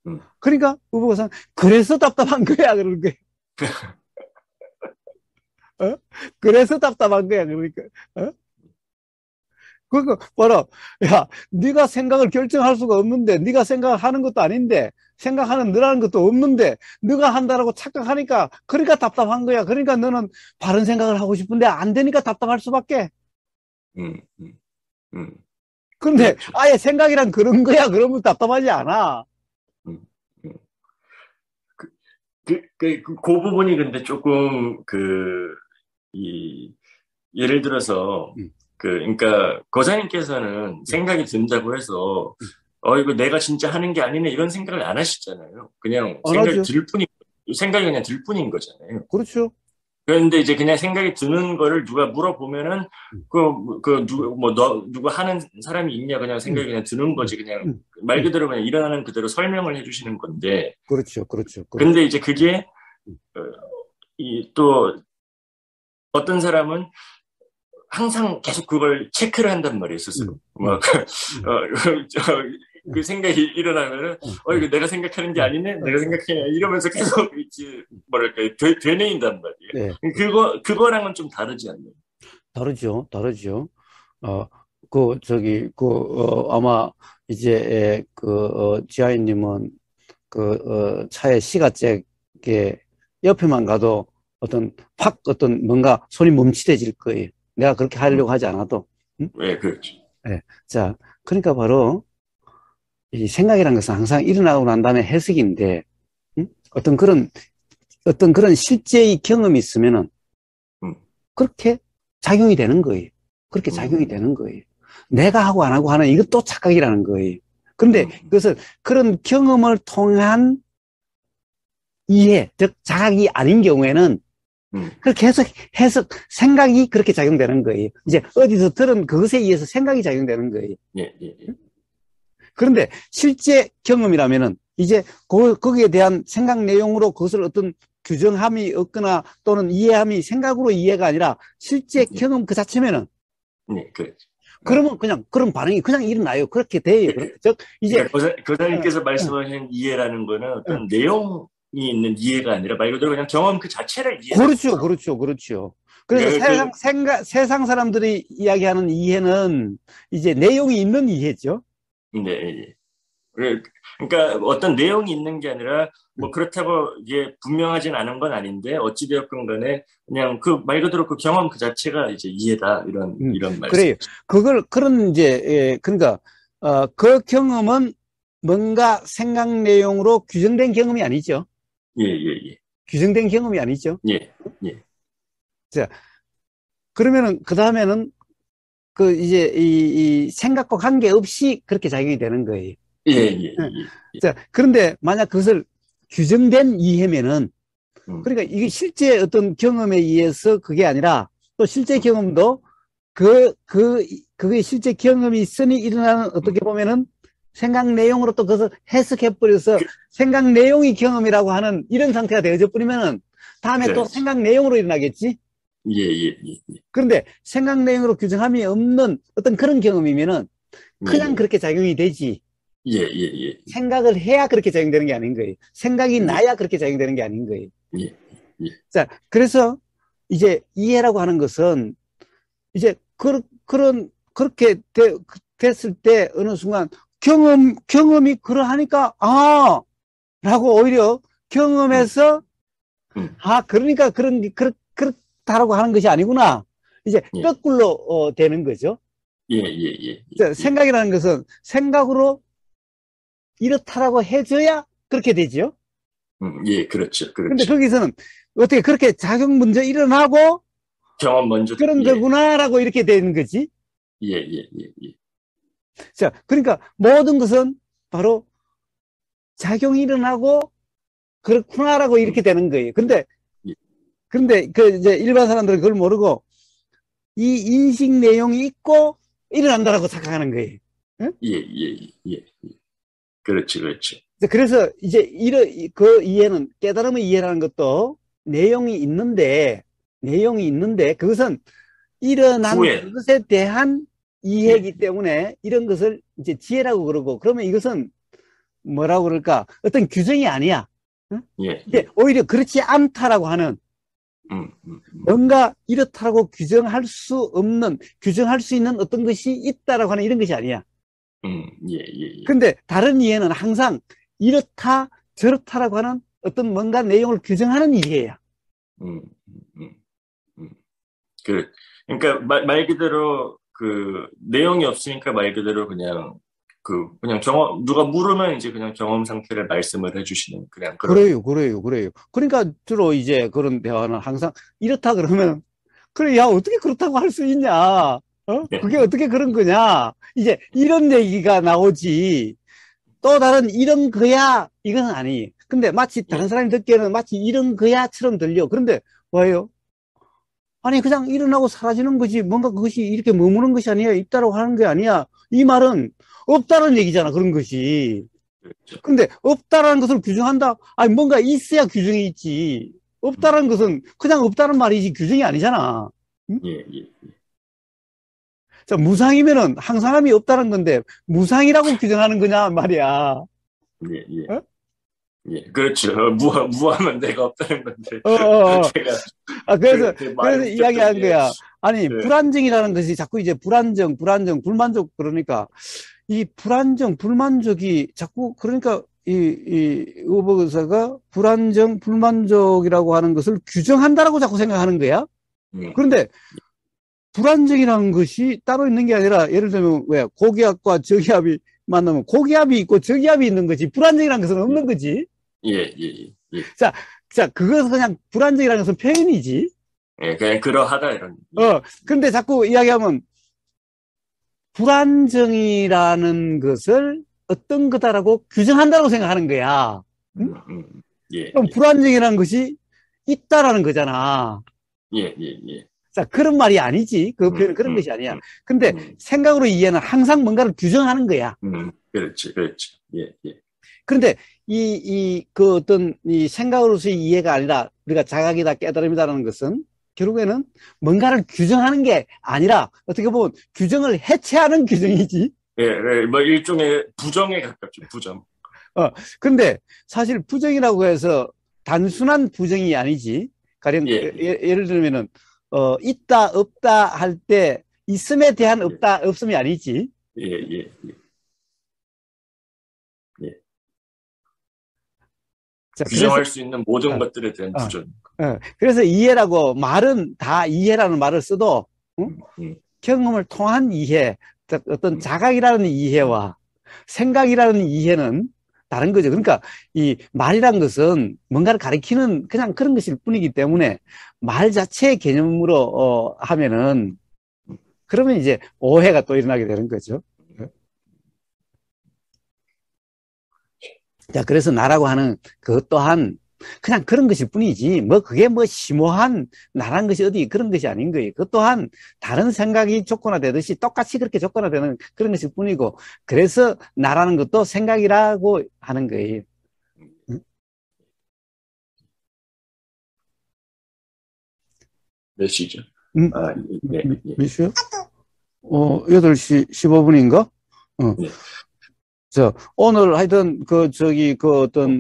음,
그러니까 우보고사는 그래서 답답한 거야. 그러는 거야. 어? 그래서 답답한 거야. 그러니까. 어? 그거 봐라. 야, 네가 생각을 결정할 수가 없는데, 네가 생각하는 것도 아닌데, 생각하는 너라는 것도 없는데, 네가 한다라고 착각하니까, 그러니까 답답한 거야. 그러니까 너는 바른 생각을 하고 싶은데 안 되니까 답답할 수밖에.
음, 음, 음,
그런데
그렇죠.
아예 생각이란 그런 거야. 그러면 답답하지 않아.
음, 음. 그, 그 부분이 근데 조금 예를 들어서,
음,
그러니까, 거사님께서는
음,
생각이 든다고 해서,
음.
이거 내가 진짜 하는 게 아니네, 이런 생각을 안 하시잖아요. 그냥
안 하죠.
생각이 그냥 들 뿐인 거잖아요.
그렇죠.
그런데 이제 그냥 생각이 드는 거를 누가 물어보면은,
음,
누구 하는 사람이 있냐, 그냥
음,
생각이 그냥 드는
음,
거지, 그냥
음,
말
음.
그대로 그냥 일어나는 그대로 설명을 해주시는 건데,
그렇죠. 그렇죠. 그렇죠.
근데 이제 그게,
음,
어, 또 어떤 사람은 항상 계속 그걸 체크를 한단 말이에요, 스스로.
음,
막,
음, 음,
그 생각이 일어나면은, 이거
음,
내가 생각하는 게
음,
아니네?
음,
내가 생각해. 이러면서 계속, 뭐랄까, 되뇌인단 말이에요.
네.
그거랑은 좀 다르지 않나요?
다르죠. 다르죠. 어, 아마, 이제, 지아이님은, 차에 시가잭에 옆에만 가도 뭔가 손이 멈칫해질 거예요. 내가 그렇게
음,
하려고 하지 않아도. 응?
네, 그렇죠.
네. 자, 그러니까 바로, 이 생각이라는 것은 항상 일어나고 난 다음에 해석인데, 응? 어떤 그런 실제의 경험이 있으면은,
음,
그렇게 작용이 되는 거예요. 그렇게 작용이
음,
되는 거예요. 내가 하고 안 하고 하는 이것도 착각이라는 거예요. 그런데
음,
그것을 그런 경험을 통한 이해, 즉 자각이 아닌 경우에는
음,
그렇게 생각이 그렇게 작용되는 거예요. 이제 어디서 들은 그것에 의해서 생각이 작용되는 거예요.
예, 예, 예.
그런데 실제 경험이라면은 이제 거기에 대한 생각 내용으로 그것을 어떤 규정함이 없거나 또는 이해함이 생각으로 이해가 아니라 실제
예,
경험 그 자체면은
예, 그렇죠.
그러면 그냥 그런 반응이 그냥 일어나요. 그렇게 돼요.
예.
즉 이제
그러니까 교사님께서 말씀하시는 이해라는 거는
어, 어.
어떤 내용이 있는 이해가 아니라 말 그대로 그냥 경험 그 자체를 이해라는
그렇죠,
거죠.
그렇죠, 그렇죠. 그래서
그러니까
세상 사람들이 이야기하는 이해는 이제 내용이 있는 이해죠.
네, 예. 예. 그러니까 어떤 내용이 있는 게 아니라 뭐 그렇다고 이게 분명하진 않은 건 아닌데 어찌되었건 간에 그냥 그 말 그대로 그 경험 그 자체가 이제 이해다 이런
그래요.
말씀이죠.
그런 이제, 그러니까, 그 경험은 뭔가 생각 내용으로 규정된 경험이 아니죠.
예, 예, 예.
규정된 경험이 아니죠.
예, 예.
자, 그러면은, 그 다음에는 이제 이 생각과 관계없이 그렇게 작용이 되는 거예요.
예,
응?
예,
응.
예. 예.
자, 그런데 만약 그것을 규정된 이해면은,
음,
그러니까 이게 실제 어떤 경험에 의해서 그게 아니라 또 실제
음,
경험도 그게 실제 경험이 있으니 일어나는
음.
어떻게 보면은 생각 내용으로 또 그것을 해석해버려서
그,
생각 내용이 경험이라고 하는 이런 상태가 되어져 버리면은 다음에 또
그렇지.
생각 내용으로 일어나겠지?
예, 예, 예, 예.
그런데 생각 내용으로 규정함이 없는 어떤 그런 경험이면은 그냥
예,
그렇게 작용이 되지.
예, 예, 예,
생각을 해야 그렇게 작용되는 게 아닌 거예요. 생각이
예,
나야 그렇게 작용되는 게 아닌 거예요.
예, 예.
자, 그래서 이제 이해라고 하는 것은 이제 그렇게 됐을 때 어느 순간 경험이 그러하니까, 라고 오히려
음,
경험에서,
음,
그러니까 그렇다라고 하는 것이 아니구나. 이제
예,
거꾸로, 되는 거죠.
예, 예, 예,
자,
예.
생각이라는 것은 생각으로 이렇다라고 해줘야 그렇게 되죠.
예, 그렇죠,
근데
그렇죠.
거기서는 어떻게 그렇게 작용 먼저 일어나고
경험 먼저,
그런
예,
거구나라고 이렇게 되는 거지.
예, 예, 예, 예.
자, 그러니까 모든 것은 바로 작용이 일어나고 그렇구나라고
음,
이렇게 되는 거예요.
예,
근데 이제 일반 사람들은 그걸 모르고 이 인식 내용이 있고 일어난다라고 착각하는 거예요. 응?
예, 예, 예, 예. 그렇지, 그렇지.
그래서 이제 그 이해는 깨달음의 이해라는 것도 내용이 있는데 그것은 일어난
후에,
그것에 대한
예,
이해이기 때문에 이런 것을 이제 지혜라고 그러고 그러면 이것은 뭐라고 그럴까? 어떤 규정이 아니야. 응?
예,
이게
예,
오히려 그렇지 않다라고 하는 뭔가 이렇다라고 규정할 수 없는, 규정할 수 있는 어떤 것이 있다라고 하는 이런 것이 아니야.
예, 예, 예.
근데 다른 이해는 항상 이렇다, 저렇다라고 하는 어떤 뭔가 내용을 규정하는 이해야.
음, 음, 음. 그러니까 말 그대로 그 내용이 없으니까 말 그대로 그냥 경험, 누가 물으면 이제 그냥 경험 상태를 말씀을 해주시는 그냥 그런.
그래요. 그러니까 주로 이제 그런 대화는 항상 이렇다 그러면, 그래, 야, 어떻게 그렇다고 할 수 있냐?
예,
그게 어떻게 그런 거냐? 이제 이런 얘기가 나오지. 또 다른 이런 거야. 이건 아니. 근데 마치 다른
예,
사람이 듣기에는 마치 이런 거야처럼 들려. 그런데 왜요? 아니, 그냥 일어나고 사라지는 거지. 뭔가 그것이 이렇게 머무는 것이 아니야. 있다라고 하는 게 아니야. 이 말은 없다는 얘기잖아. 그런 것이.
그렇죠.
근데 없다라는 것을 규정한다? 아니, 뭔가 있어야 규정이 있지. 없다라는 것은 그냥 없다는 말이지 규정이 아니잖아. 응?
예, 예,
자, 무상이면은 항상함이 없다는 건데 무상이라고 규정하는 거냐 말이야.
예, 예,
어?
예. 그렇죠. 무하면 내가 없다는 건데,
어, 어, 어.
제가
아,
그
그래서
말은 조금,
이야기한
예,
거야. 아니,
예,
불안정이라는 것이 자꾸 이제 불만족, 그러니까 이 불안정, 불만족이 자꾸 그러니까 이 의법 의사가 불안정, 불만족이라고 하는 것을 규정한다라고 자꾸 생각하는 거야.
음,
그런데 불안정이라는 것이 따로 있는 게 아니라 예를 들면 왜 고기압과 저기압이 만나면 고기압이 있고 저기압이 있는 거지 불안정이라는 것은
예,
없는 거지.
예, 예, 예.
자, 그것은 그냥 불안정이라는 것은 표현이지.
예, 그냥 그러하다 이런. 예,
근데 자꾸 이야기하면 불안정이라는 것을 어떤 거다라고 규정한다고 생각하는 거야. 응?
예,
그럼
예,
불안정이라는 것이 있다라는 거잖아.
예, 예, 예.
자, 그런 말이 아니지. 그
음,
표현은 그런
음,
것이 아니야.
음,
근데
음,
생각으로 이해는 항상 뭔가를 규정하는 거야.
그렇지, 그렇지. 예, 예.
그런데 그 어떤 이 생각으로서의 이해가 아니라 우리가 자각이다 깨달음이다라는 것은 결국에는 뭔가를 규정하는 게 아니라 어떻게 보면 규정을 해체하는 규정이지.
예, 예, 뭐 일종의 부정에 가깝죠, 부정.
어, 근데 사실 부정이라고 해서 단순한 부정이 아니지. 가령
예, 예,
예를 들면은 있다 없다 할 때 있음에 대한
예,
없다 없음이 아니지.
예, 예, 예. 예.
자, 그래서
규정할 수 있는 모든
어,
것들에 대한
어,
부정.
그래서 이해라고 말은 다 이해라는 말을 써도 응?
음, 음,
경험을 통한 이해, 어떤
음,
자각이라는 이해와 생각이라는 이해는 다른 거죠. 그러니까 이 말이란 것은 뭔가를 가리키는 그냥 그런 것일 뿐이기 때문에 말 자체의 개념으로 하면은 그러면 이제 오해가 또 일어나게 되는 거죠. 자, 그래서 나라고 하는 그것 또한 그냥 그런 것일 뿐이지, 뭐, 그게 뭐, 심오한 나란 것이 어디 그런 것이 아닌 거예요. 그것 또한 다른 생각이 조건화되듯이 똑같이 그렇게 조건화되는 그런 것일 뿐이고, 그래서 나라는 것도 생각이라고 하는 거예요. 응?
몇 시죠?
음,
아, 네, 예,
몇 시요? 8시 15분인가?
네.
오늘 하여튼,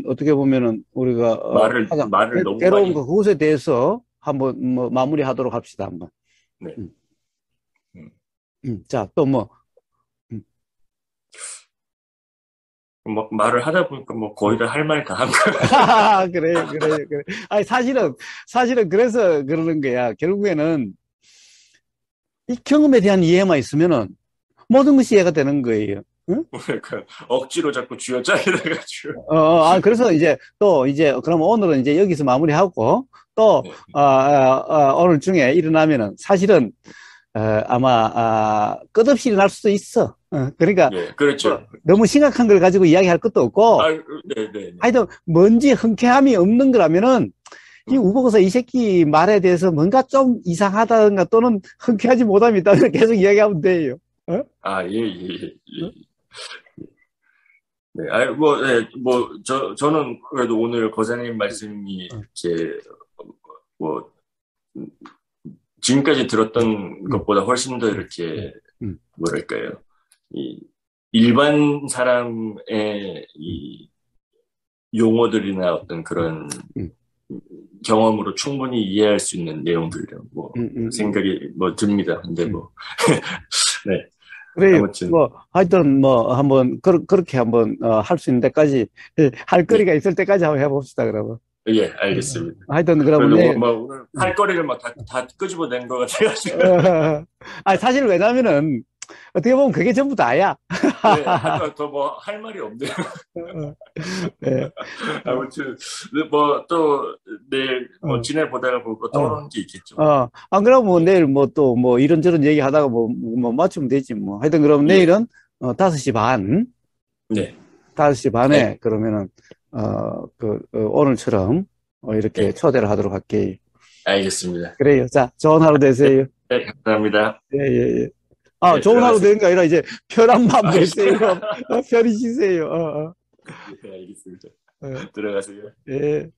어떻게 보면은, 우리가, 가장
말을 너무
괴로운
많이,
그것에 대해서 한번, 뭐, 마무리하도록 합시다, 한번.
네.
음,
음.
자, 또 뭐, 음.
뭐, 말을 하다 보니까 뭐 거의 다 할 말 다 한 거야.
그래. 아니, 사실은 그래서 그러는 거야. 결국에는 이 경험에 대한 이해만 있으면은 모든 것이 이해가 되는 거예요. 응?
그러니까 억지로 자꾸 쥐어짜게 돼가지고.
그래서 그럼 오늘은 이제 여기서 마무리하고 또,
네,
오늘 중에 일어나면은 사실은, 아마, 끝없이 일어날 수도 있어. 그러니까
예,
뭐
그렇죠.
너무 심각한 걸 가지고 이야기할 것도 없고,
아, 네, 네, 네.
하여튼 뭔지 흔쾌함이 없는 거라면은 이
음.
우보고서 이 새끼 말에 대해서 뭔가 좀 이상하다든가 또는 흔쾌하지 못함이 있다면 계속 이야기하면 돼요. 어?
아, 예, 예,
어?
예. 네, 저는 그래도 오늘 거장님 말씀이 이렇게, 뭐, 지금까지 들었던
음,
것보다 훨씬 더
음,
이렇게,
음,
뭐랄까요. 이, 일반 사람의
음,
이 용어들이나 어떤
음,
그런
음.
경험으로 충분히 이해할 수 있는 내용들이라고 뭐 생각이 뭐 듭니다. 근데 뭐 네.
그래요.
아무튼
뭐, 하여튼, 뭐, 한번, 그렇게 한번, 할 수 있는 데까지, 할
네.
거리가 있을 때까지 한번 해봅시다, 그러면.
예, 알겠습니다.
하여튼, 그러면
그래도
내일,
뭐 오늘 할 거리를 막 다 끄집어낸 것 같아가지고
사실 왜냐면은, 어떻게 보면 그게 전부 다야.
네, 아까 더 뭐 할 말이 없네요.
네.
아무튼 뭐 또 내일 뭐
어,
지내보다가 뭐
어,
떠오르는 게 있겠죠.
안 그러면 뭐
예,
내일 뭐 또 뭐 이런저런 얘기 하다가 뭐 맞추면 되지 뭐. 하여튼 그럼
예,
내일은 5시 반,
네,
5시
알,
반에 그러면은 오늘처럼 이렇게
네,
초대를 하도록 할게요.
알겠습니다.
그래요. 자, 좋은 하루
네,
되세요.
네, 감사합니다.
예, 예, 예.
네,
좋은 하루
들어가세요.
되는 게 아니라 이제 편한 밤 되세요.
알겠습니다.
편히 쉬세요.
네, 알겠습니다.
어,
들어가세요.
예.